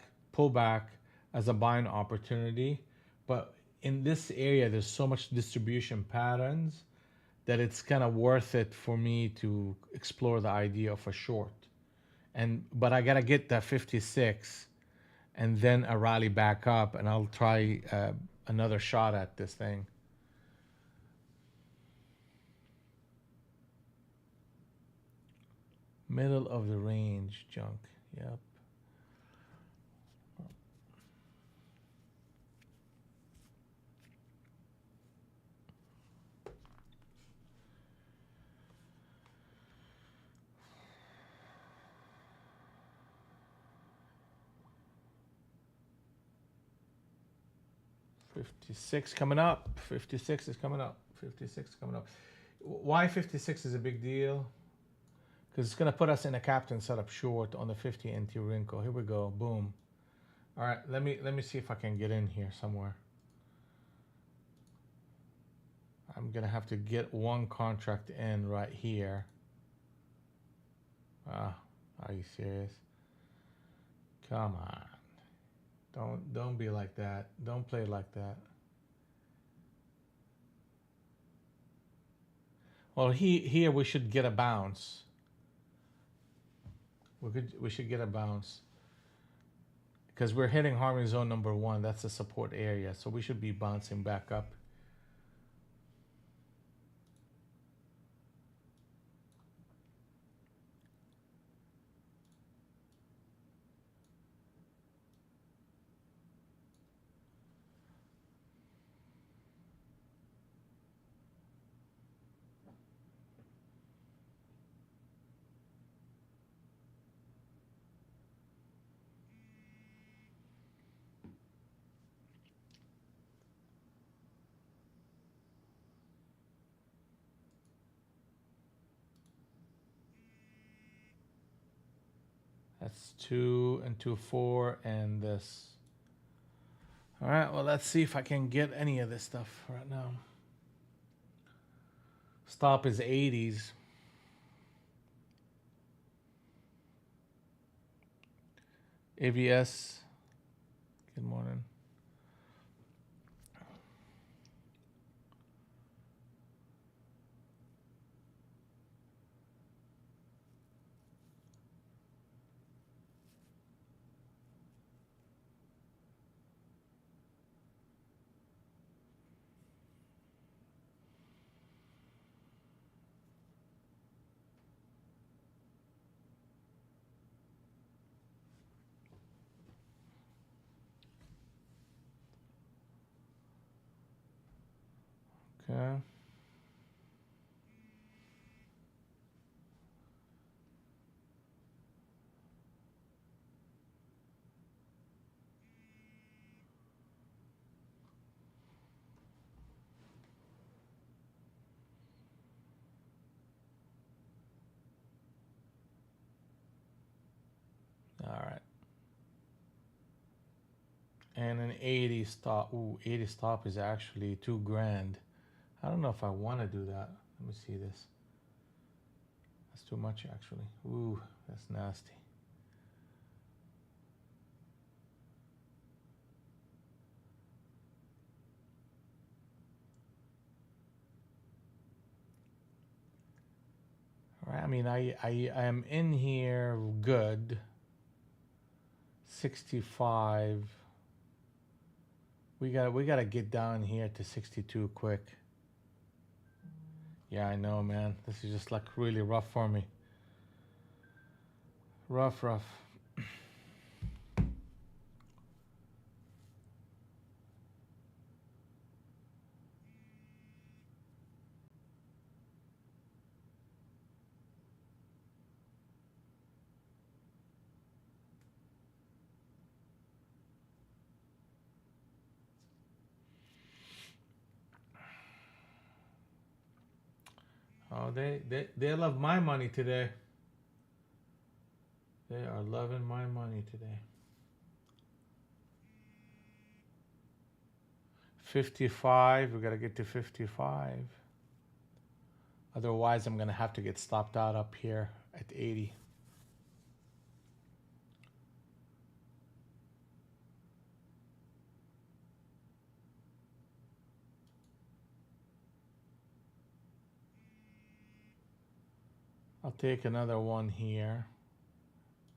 Speaker 1: as a buying opportunity. But in this area, there's so much distribution patterns that it's kind of worth it for me to explore the idea of a short. But I gotta get that 56 and then a rally back up, and I'll try another shot at this thing. Middle of the range junk. Yep. $56 coming up. 56 is coming up. 56 coming up. Why 56 is a big deal? Because it's going to put us in a captain setup short on the 50 NT wrinkle. Here we go. Boom. All right, let me see if I can get in here somewhere. I'm going to have to get one contract in right here. Ah, are you serious? Come on. Don't be like that. Don't play like that. Well, here we should get a bounce. We should get a bounce because we're hitting harmony zone number 1. That's the support area, so we should be bouncing back up. That's 2 and 2, 4, and this. All right, well, let's see if I can get any of this stuff right now. Stop is 80s. AVS, good morning. Okay. All right. And an 80 stop. Ooh, 80 stop is actually 2 grand. I don't know if I want to do that. Let me see this. That's too much, actually. Ooh, that's nasty. All right. I mean, I am in here good. 65. We got to get down here to 62 quick. Yeah, I know, man. This is just like really rough for me. Rough. Oh, they love my money today. They are loving my money today. 55. We gotta get to 55. Otherwise, I'm gonna have to get stopped out up here at 80. I'll take another one here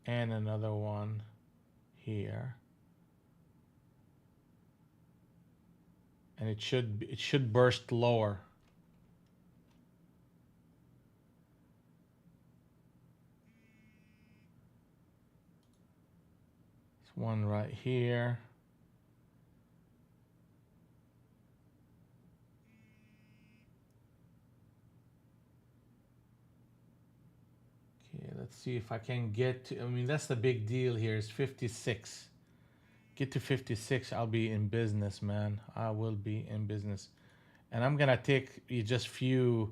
Speaker 1: and another one here. And it should burst lower. There's one right here. Okay, let's see if I can get to, I mean, that's the big deal here is 56. Get to 56, I'll be in business, man. I will be in business. And I'm gonna take you just few,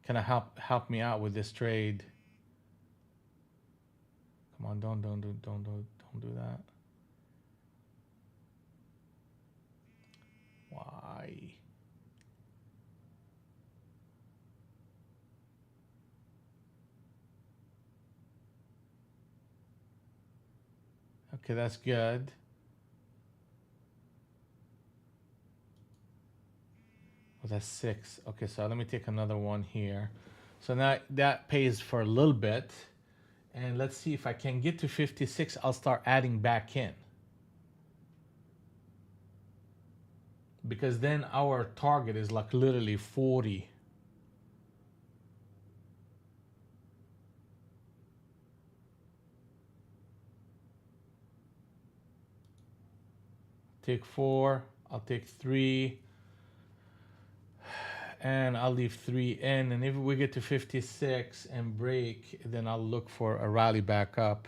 Speaker 1: kind of help me out with this trade. Come on, don't do that. Why? Okay, that's good. Oh, that's 6. Okay, so let me take another one here. So now that pays for a little bit. And let's see if I can get to 56, I'll start adding back in. Because then our target is like literally 40. Take 4, I'll take 3. And I'll leave 3 in. And if we get to 56 and break, then I'll look for a rally back up.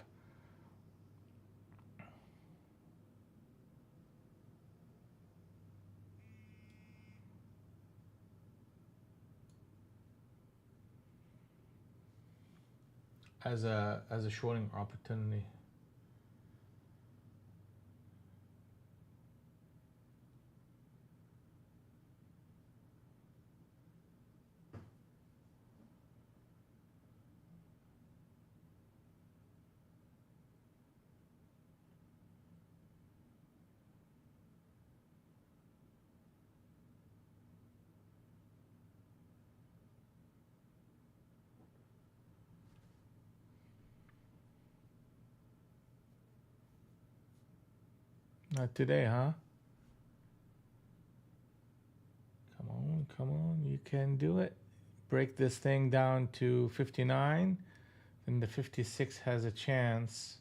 Speaker 1: As a shorting opportunity. Not today, huh? Come on, you can do it. Break this thing down to 59, then the 56 has a chance.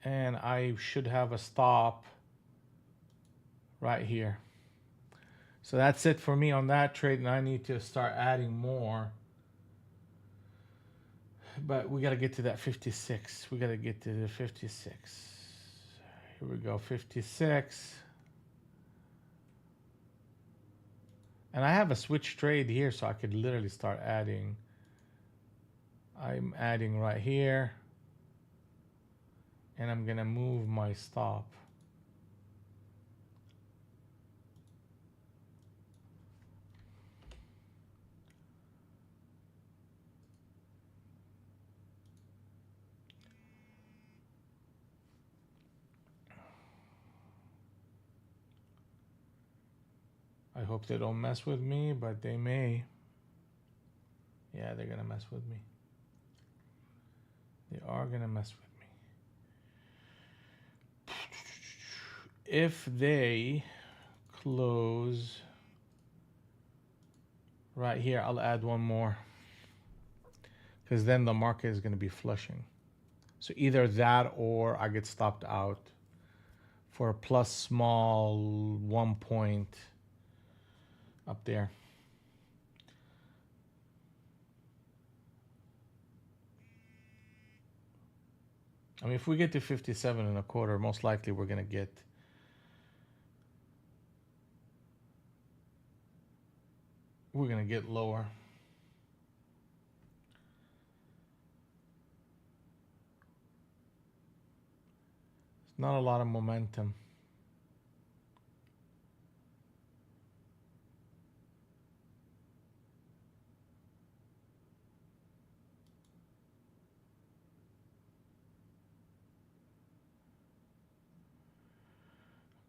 Speaker 1: And I should have a stop right here. So that's it for me on that trade, and I need to start adding more. But we got to get to that 56. We got to get to the 56. Here we go, 56. And I have a switch trade here, so I could literally start adding. I'm adding right here. And I'm going to move my stop. I hope they don't mess with me, but they may. Yeah, they're gonna mess with me. They are gonna mess with me. If they close right here, I'll add one more. Because then the market is gonna be flushing. So either that or I get stopped out for a plus small 1 point up there. I mean, if we get to 57.25, most likely we're gonna get lower. Not a lot of momentum.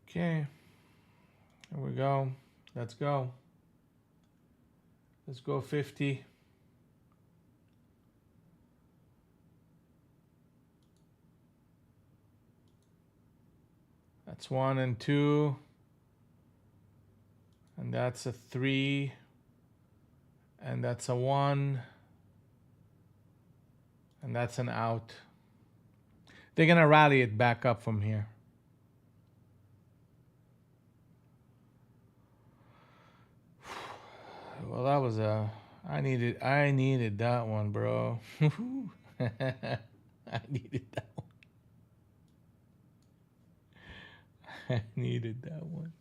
Speaker 1: Okay, here we go. Let's go. Let's go 50. That's 1 and 2. And that's a 3. And that's a 1. And that's an out. They're going to rally it back up from here. Well, that was a... I needed that one, bro. I needed that one. I needed that one.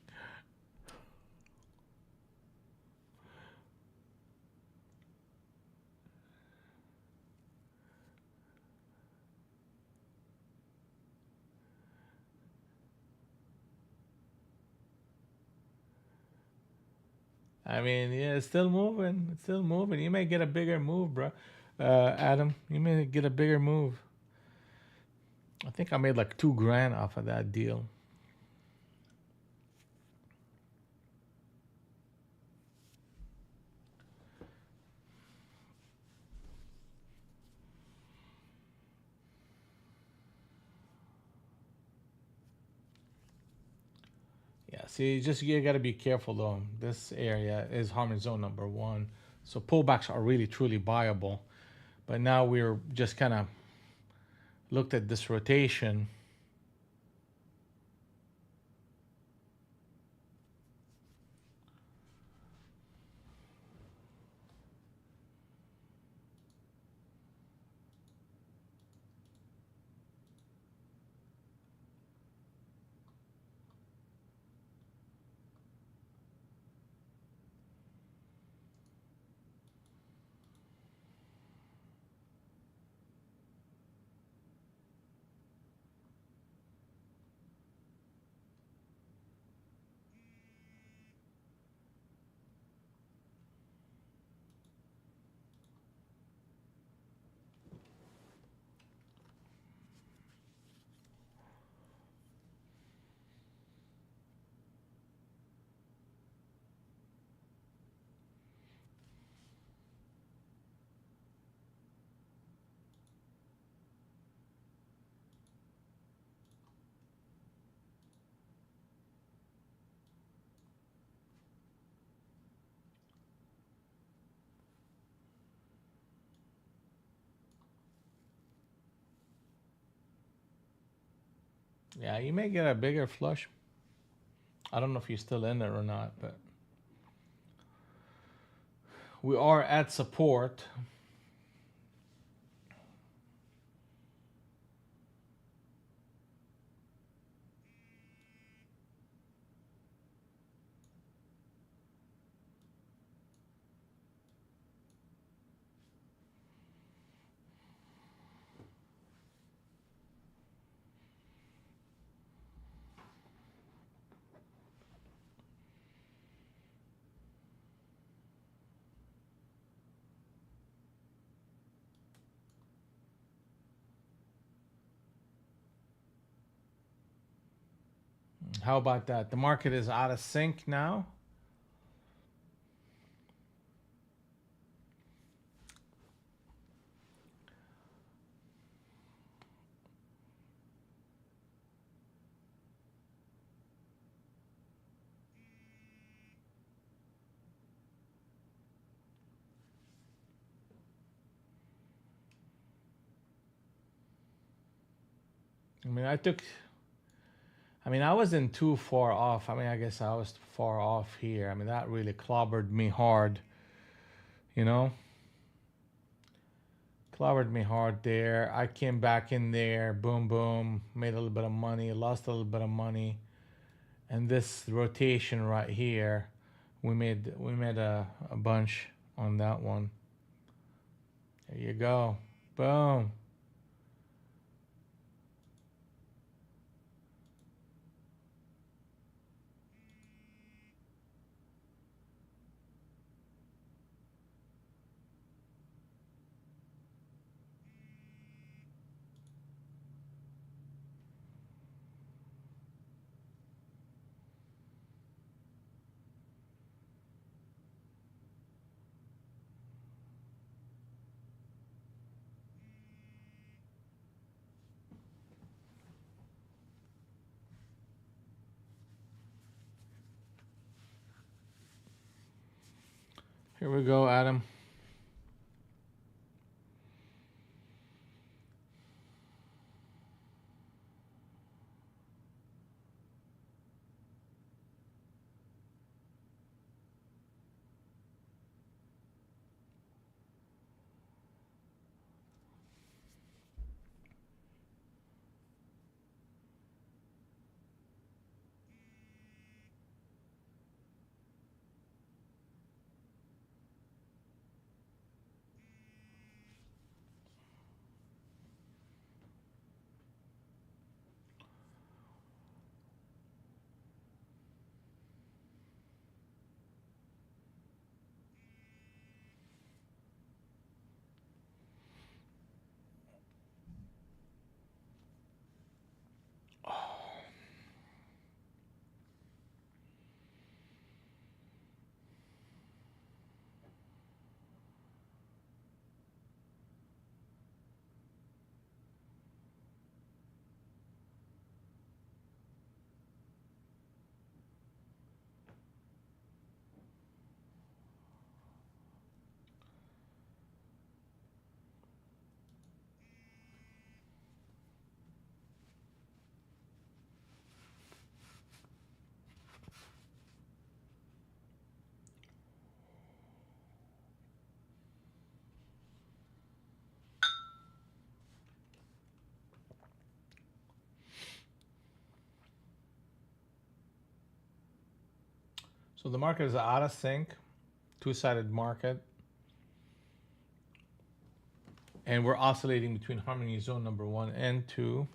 Speaker 1: I mean, yeah, it's still moving. It's still moving. You may get a bigger move, bro. Adam, you may get a bigger move. I think I made like $2,000 off of that deal. Yeah, see, just you gotta be careful though. This area is harmony zone number 1, so pullbacks are really truly buyable. But now we're just kind of looked at this rotation. Yeah, you may get a bigger flush. I don't know if you're still in there or not, but we are at support. How about that? The market is out of sync now. I mean, I wasn't too far off. I mean, I guess I was far off here. I mean, that really clobbered me hard, you know? Clobbered me hard there. I came back in there, boom, boom, made a little bit of money, lost a little bit of money. And this rotation right here, we made a bunch on that one. There you go. Boom. Here we go, Adam. So the market is out of sync, two-sided market, and we're oscillating between harmony zone number 1 and 2.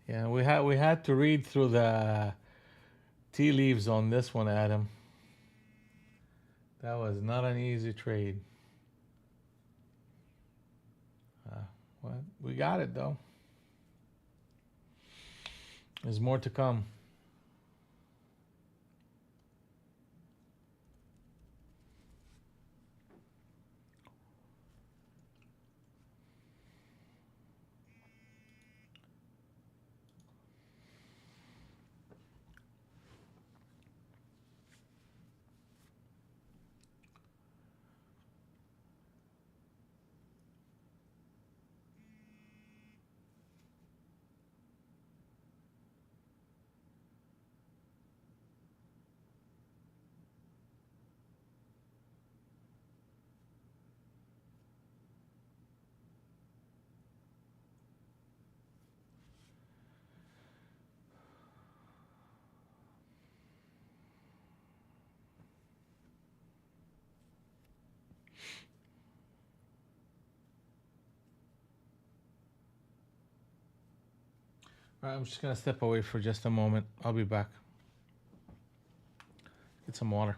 Speaker 1: Yeah, we had to read through the tea leaves on this one, Adam. That was not an easy trade. Well, we got it though. There's more to come. All right, I'm just gonna step away for just a moment. I'll be back. Get some water.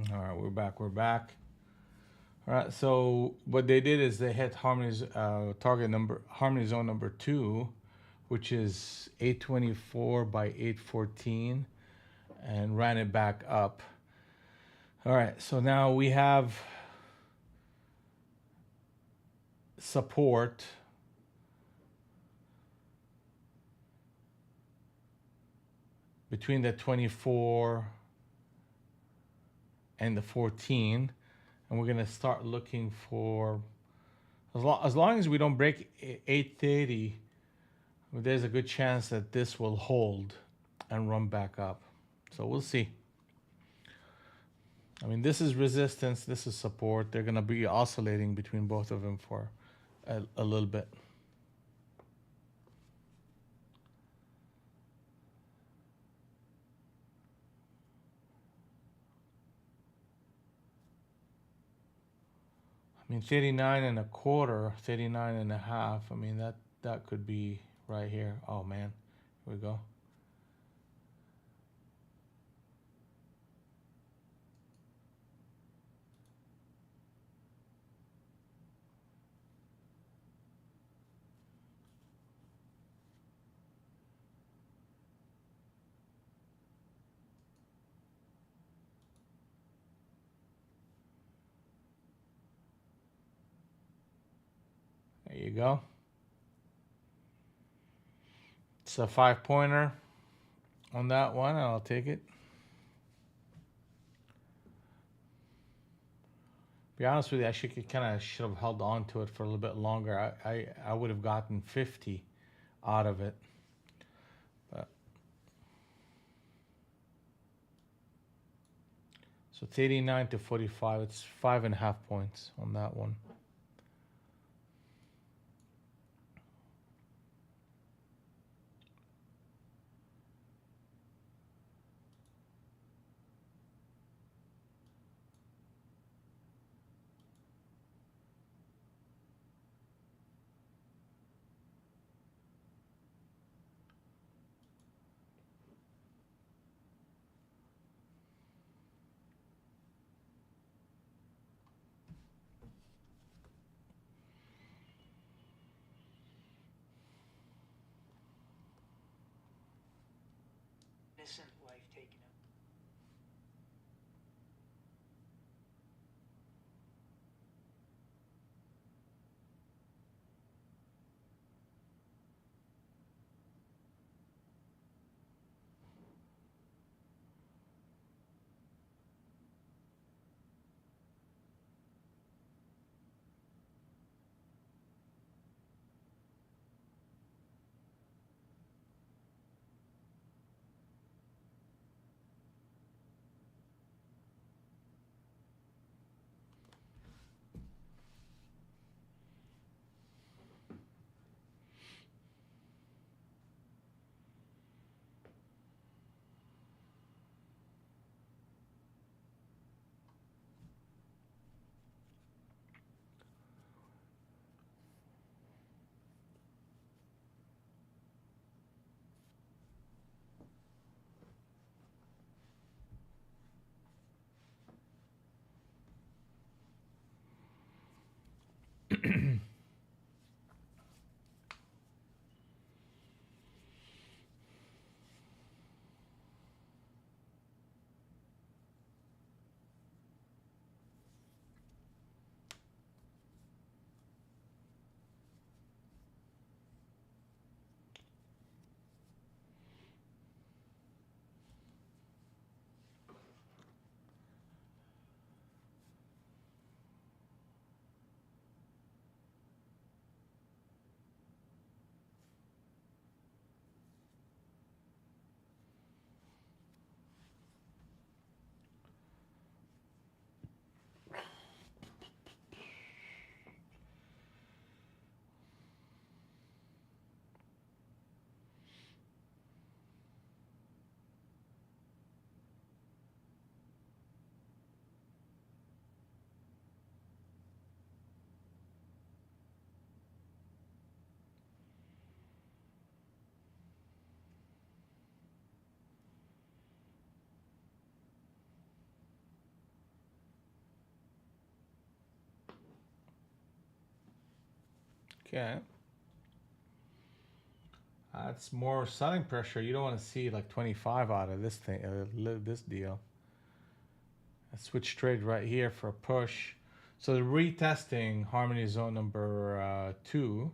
Speaker 1: All right, we're back. We're back. All right. So what they did is they hit Harmony's Harmony zone number two, which is 824 by 814, and ran it back up. All right. So now we have support between the 24 and the 14, and we're gonna start looking for, as long as we don't break 830, there's a good chance that this will hold and run back up. So we'll see. I mean, this is resistance, this is support. They're gonna be oscillating between both of them for a little bit. I mean, 39 and a quarter, 39 and a half. I mean, that could be right here. Oh man, here we go. There you go. It's a 5-pointer on that one. I'll take it. Be honest with you, I should have held on to it for a little bit longer. I would have gotten 50 out of it. But so it's 89 to 45. It's 5.5 points on that one.
Speaker 3: Innocent life taken him.
Speaker 1: Okay. That's more selling pressure. You don't want to see like 25 out of this thing, this deal. A switch trade right here for a push. So the retesting harmony zone number 2.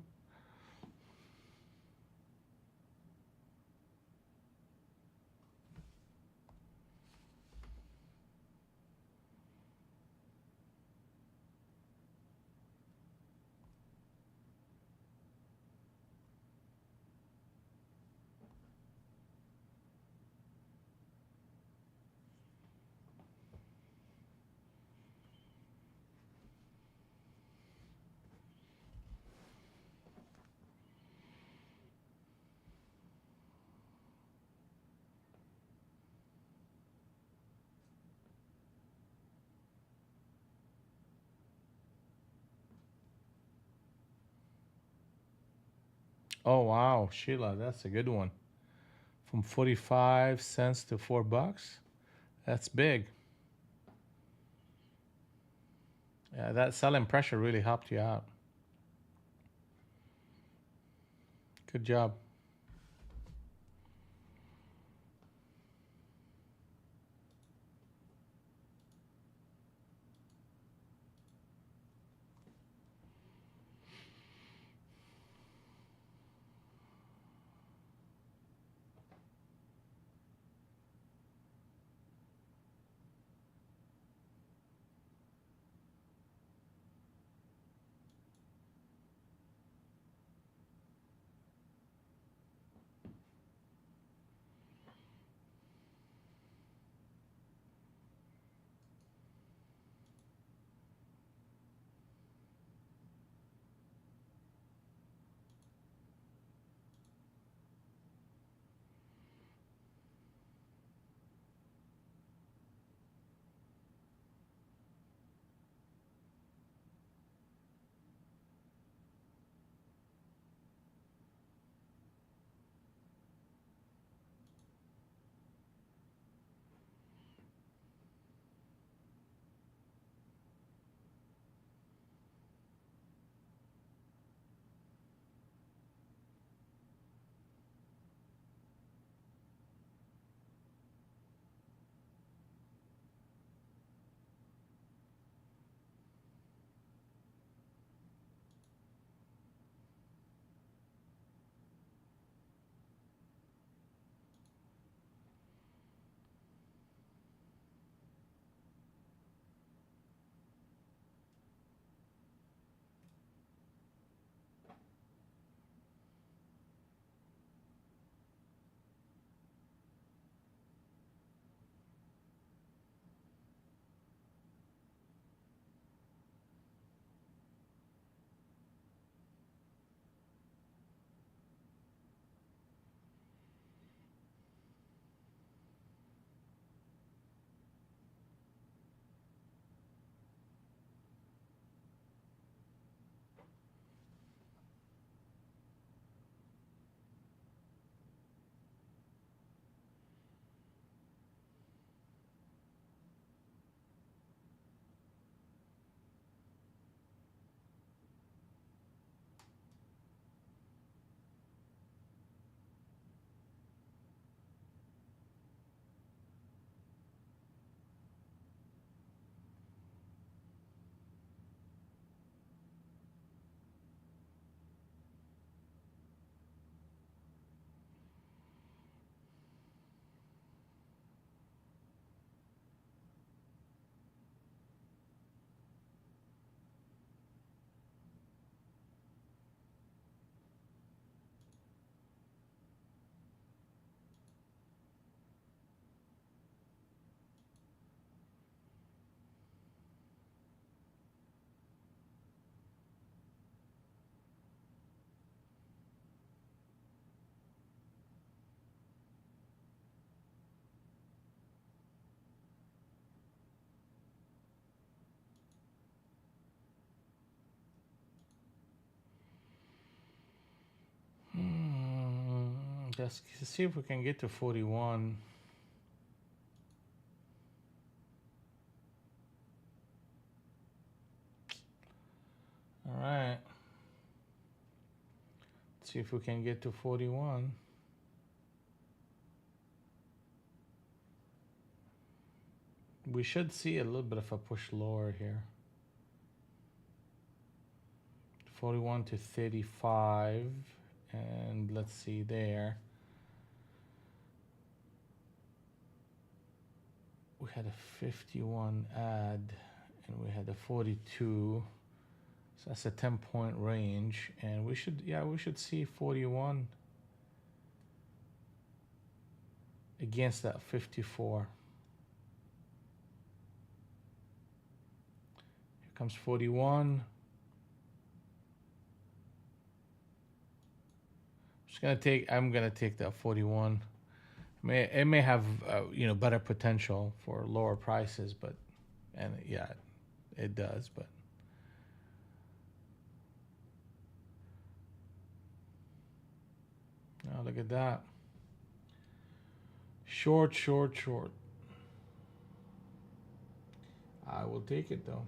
Speaker 1: Oh wow, Sheila, that's a good one. From 45 cents to $4. That's big. Yeah, that selling pressure really helped you out. Good job. Just see if we can get to 41. All right. See if we can get to 41. We should see a little bit of a push lower here. 41 to 35. And let's see there. We had a 51 add and we had a 42. So that's a 10-point range. And we should, yeah, we should see 41 against that 54. Here comes 41. I'm gonna take that 41. It may have you know, better potential for lower prices, but yeah, it does. But now look at that. Short, short, short. I will take it though.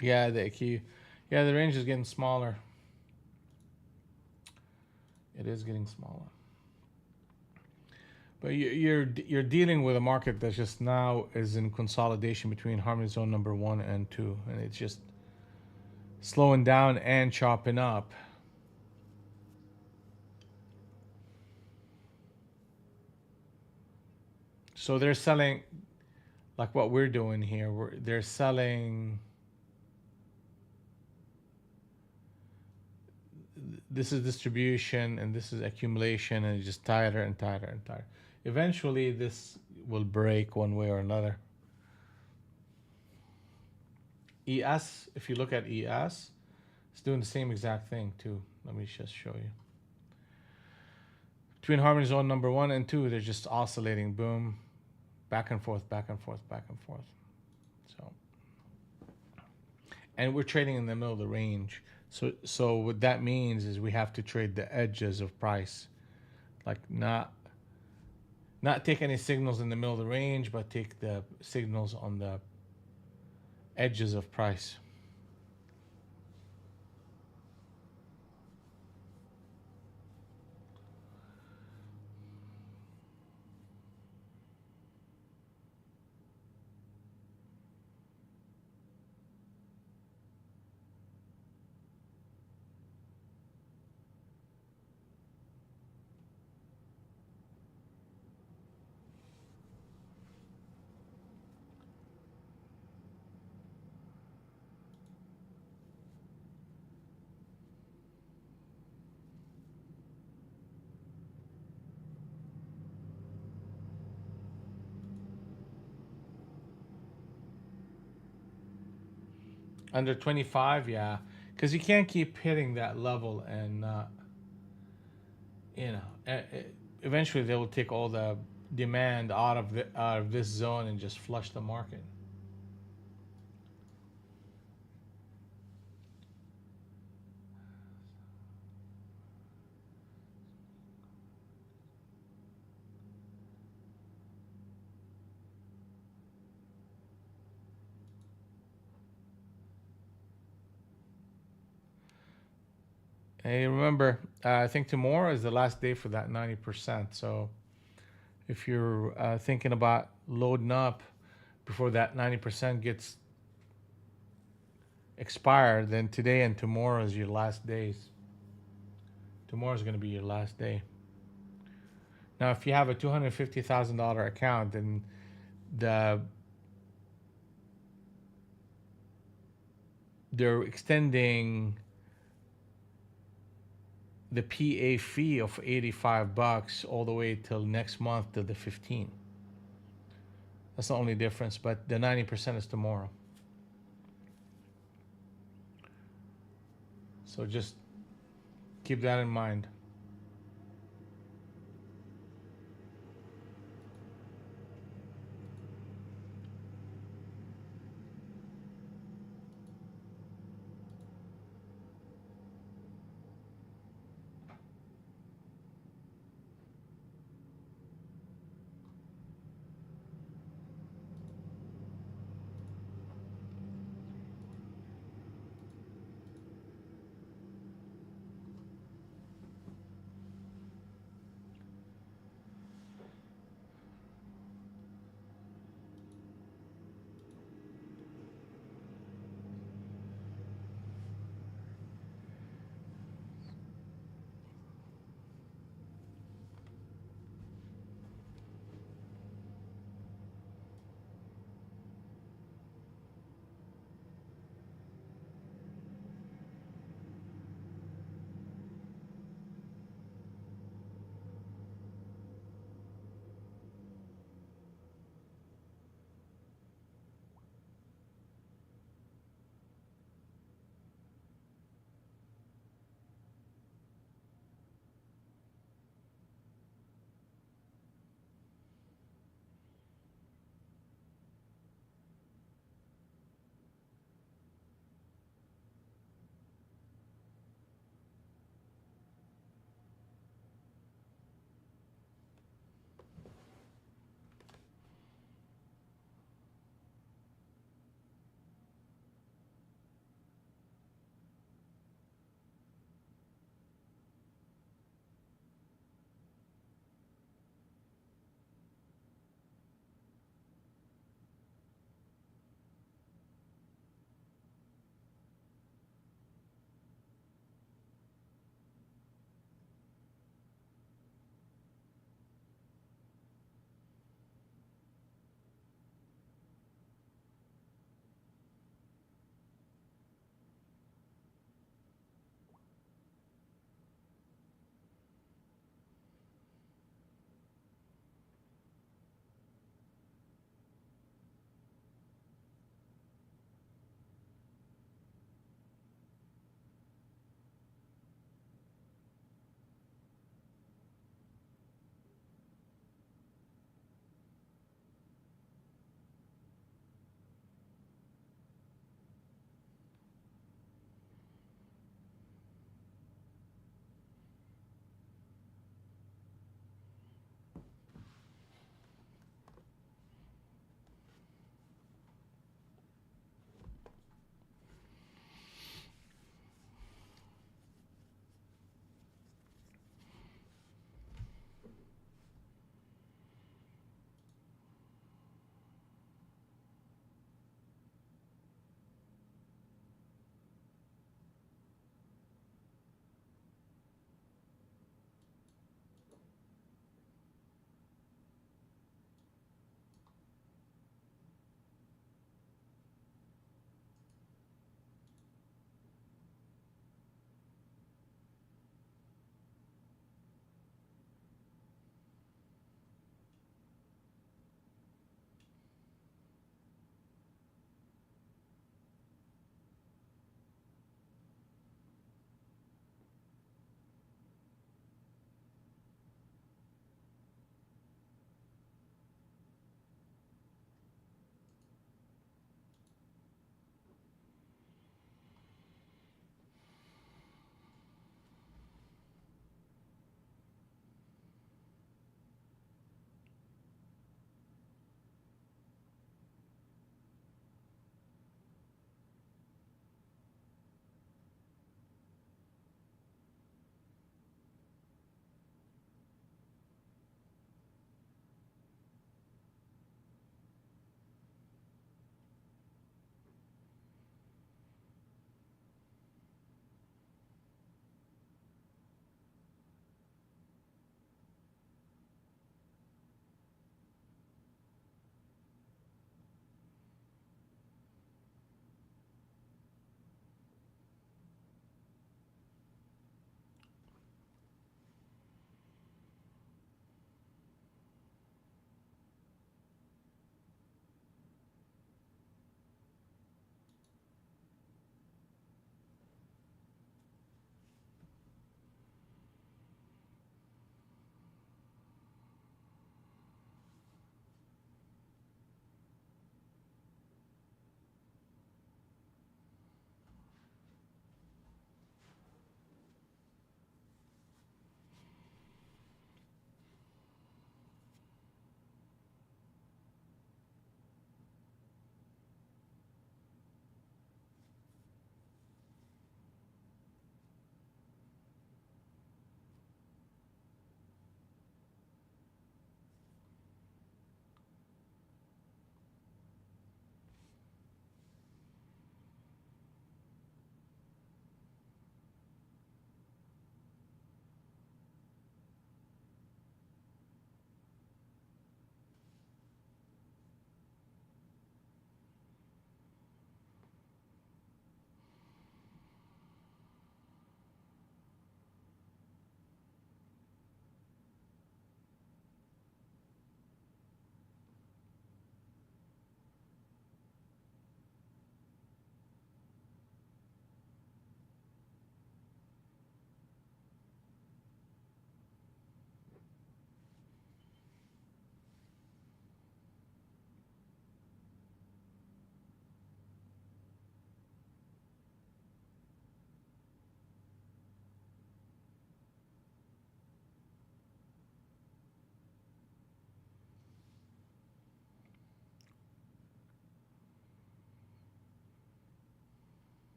Speaker 1: Yeah, the range is getting smaller. It is getting smaller. But you're dealing with a market that just now is in consolidation between harmony zone number 1 and 2, and it's just slowing down and chopping up. So they're selling like what we're doing here. They're selling. This is distribution and this is accumulation, and it's just tighter and tighter and tighter. Eventually, this will break one way or another. ES, if you look at ES, it's doing the same exact thing too. Let me just show you. Between harmony zone number 1 and 2, they're just oscillating, boom, back and forth, back and forth, back and forth. So, and we're trading in the middle of the range. So what that means is we have to trade the edges of price, like not take any signals in the middle of the range, but take the signals on the edges of price. Under 25, yeah, because you can't keep hitting that level, and eventually they will take all the demand out of this zone and just flush the market. Hey, remember, I think tomorrow is the last day for that 90%. So if you're thinking about loading up before that 90% gets expired, then today and tomorrow is your last days. Tomorrow is going to be your last day. Now, if you have a $250,000 account, then the they're extending the PA fee of $85 all the way till next month till the 15th. That's the only difference, but the 90% is tomorrow. So just keep that in mind.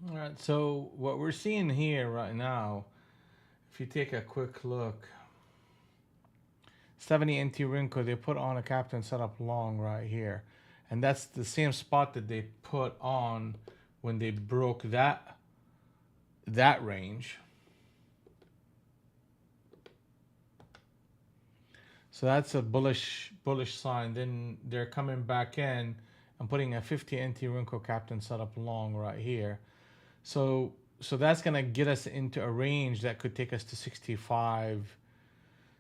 Speaker 1: All right, so what we're seeing here right now, if you take a quick look, 70 NT Rinko, they put on a captain setup long right here. And that's the same spot that they put on when they broke that range. So that's a bullish sign. Then they're coming back in and putting a 50 NT Rinko captain setup long right here. So that's gonna get us into a range that could take us to 65,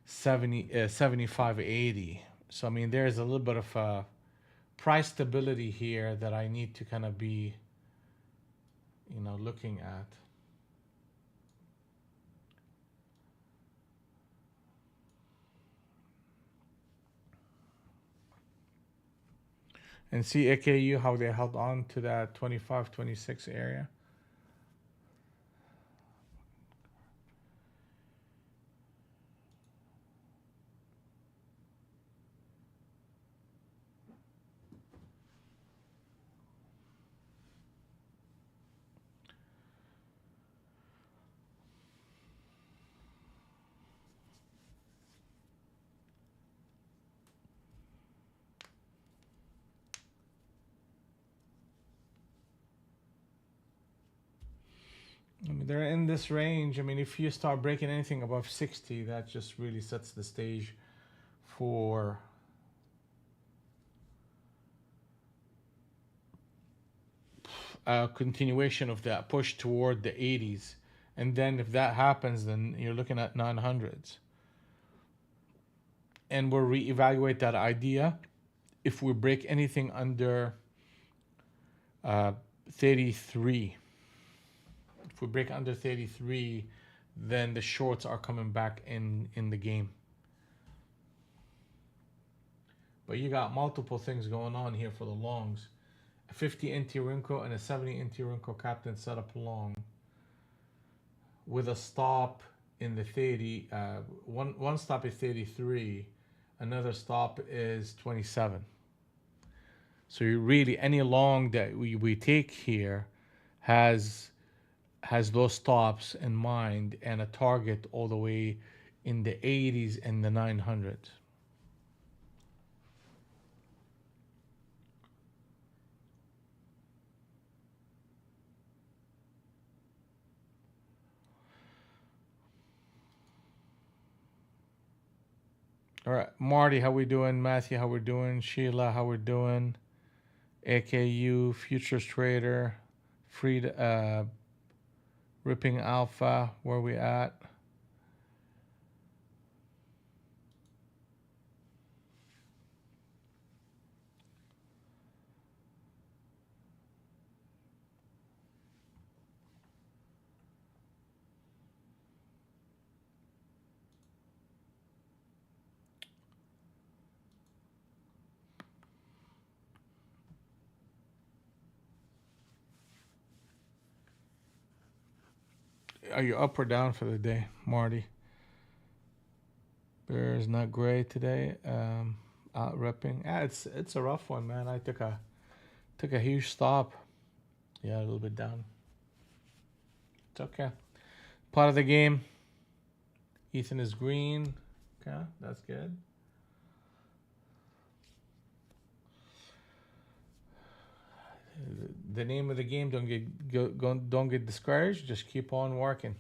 Speaker 1: 70, 75, 80. So I mean, there's a little bit of price stability here that I need to kind of be, looking at. And see AKU how they held on to that 25, 26 area. I mean, they're in this range. I mean, if you start breaking anything above 60, that just really sets the stage for a continuation of that push toward the 80s. And then if that happens, then you're looking at 900s. And we'll reevaluate that idea if we break anything under 33. If we break under 33, then the shorts are coming back in the game. But you got multiple things going on here for the longs. A 50 NT Rinko and a 70 NT Rinko captain set up long with a stop in the 30. One stop is 33, another stop is 27. So you really, any long that we take here has those stops in mind and a target all the way in the 80s and the 900s. All right, Marty, how we doing? Matthew, how we doing? Sheila, how we doing? AKU, futures trader, free ripping alpha, where we at? Are you up or down for the day, Marty? Bear is not great today. Out ripping. Yeah, it's a rough one, man. I took a huge stop. Yeah, a little bit down. It's okay. Part of the game. Ethan is green. Okay, that's good. The name of the game. Don't get discouraged. Just keep on working.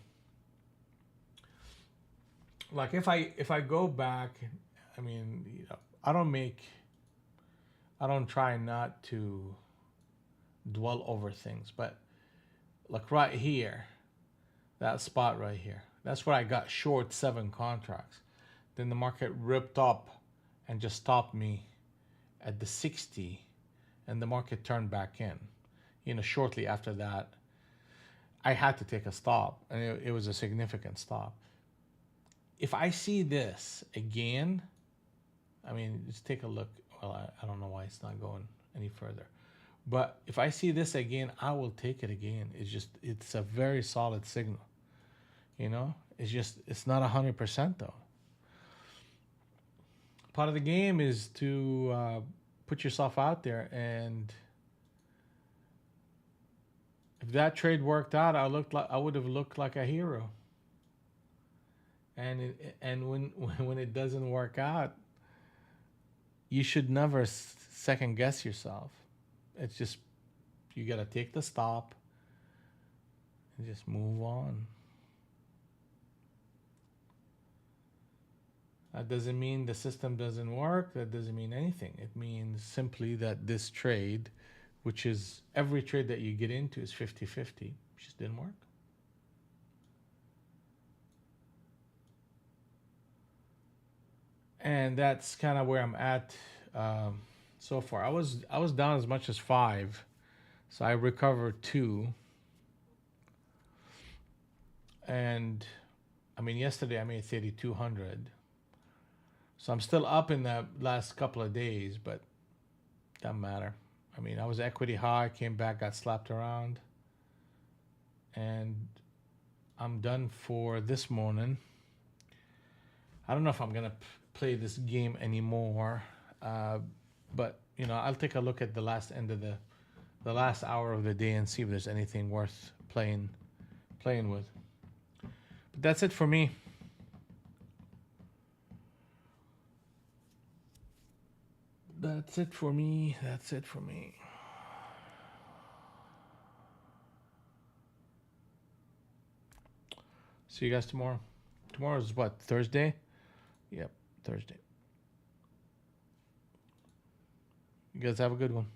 Speaker 1: Like if I go back, I mean, I don't try not to dwell over things, but like right here, that spot right here, that's where I got short 7 contracts. Then the market ripped up and just stopped me at the 60, and the market turned back in. Shortly after that, I had to take a stop, and it was a significant stop. If I see this again, I mean, just take a look. Well, I don't know why it's not going any further. But if I see this again, I will take it again. It's a very solid signal. It's not 100% though. Part of the game is to put yourself out there, and If that trade worked out, I would have looked like a hero. And when when it doesn't work out, you should never second guess yourself. It's just you got to take the stop and just move on. That doesn't mean the system doesn't work. That doesn't mean anything. It means simply that this trade, which is every trade that you get into is 50-50, just didn't work. And that's kind of where I'm at so far. I was down as much as 5, so I recovered 2. And I mean, yesterday I made 3,200. So I'm still up in the last couple of days, but doesn't matter. I mean, I was equity high, came back, got slapped around, and I'm done for this morning. I don't know if I'm gonna play this game anymore, but you know, I'll take a look at the last end of the last hour of the day and see if there's anything worth playing with. But that's it for me. That's it for me. That's it for me. See you guys tomorrow. Tomorrow is what? Thursday? Yep, Thursday. You guys have a good one.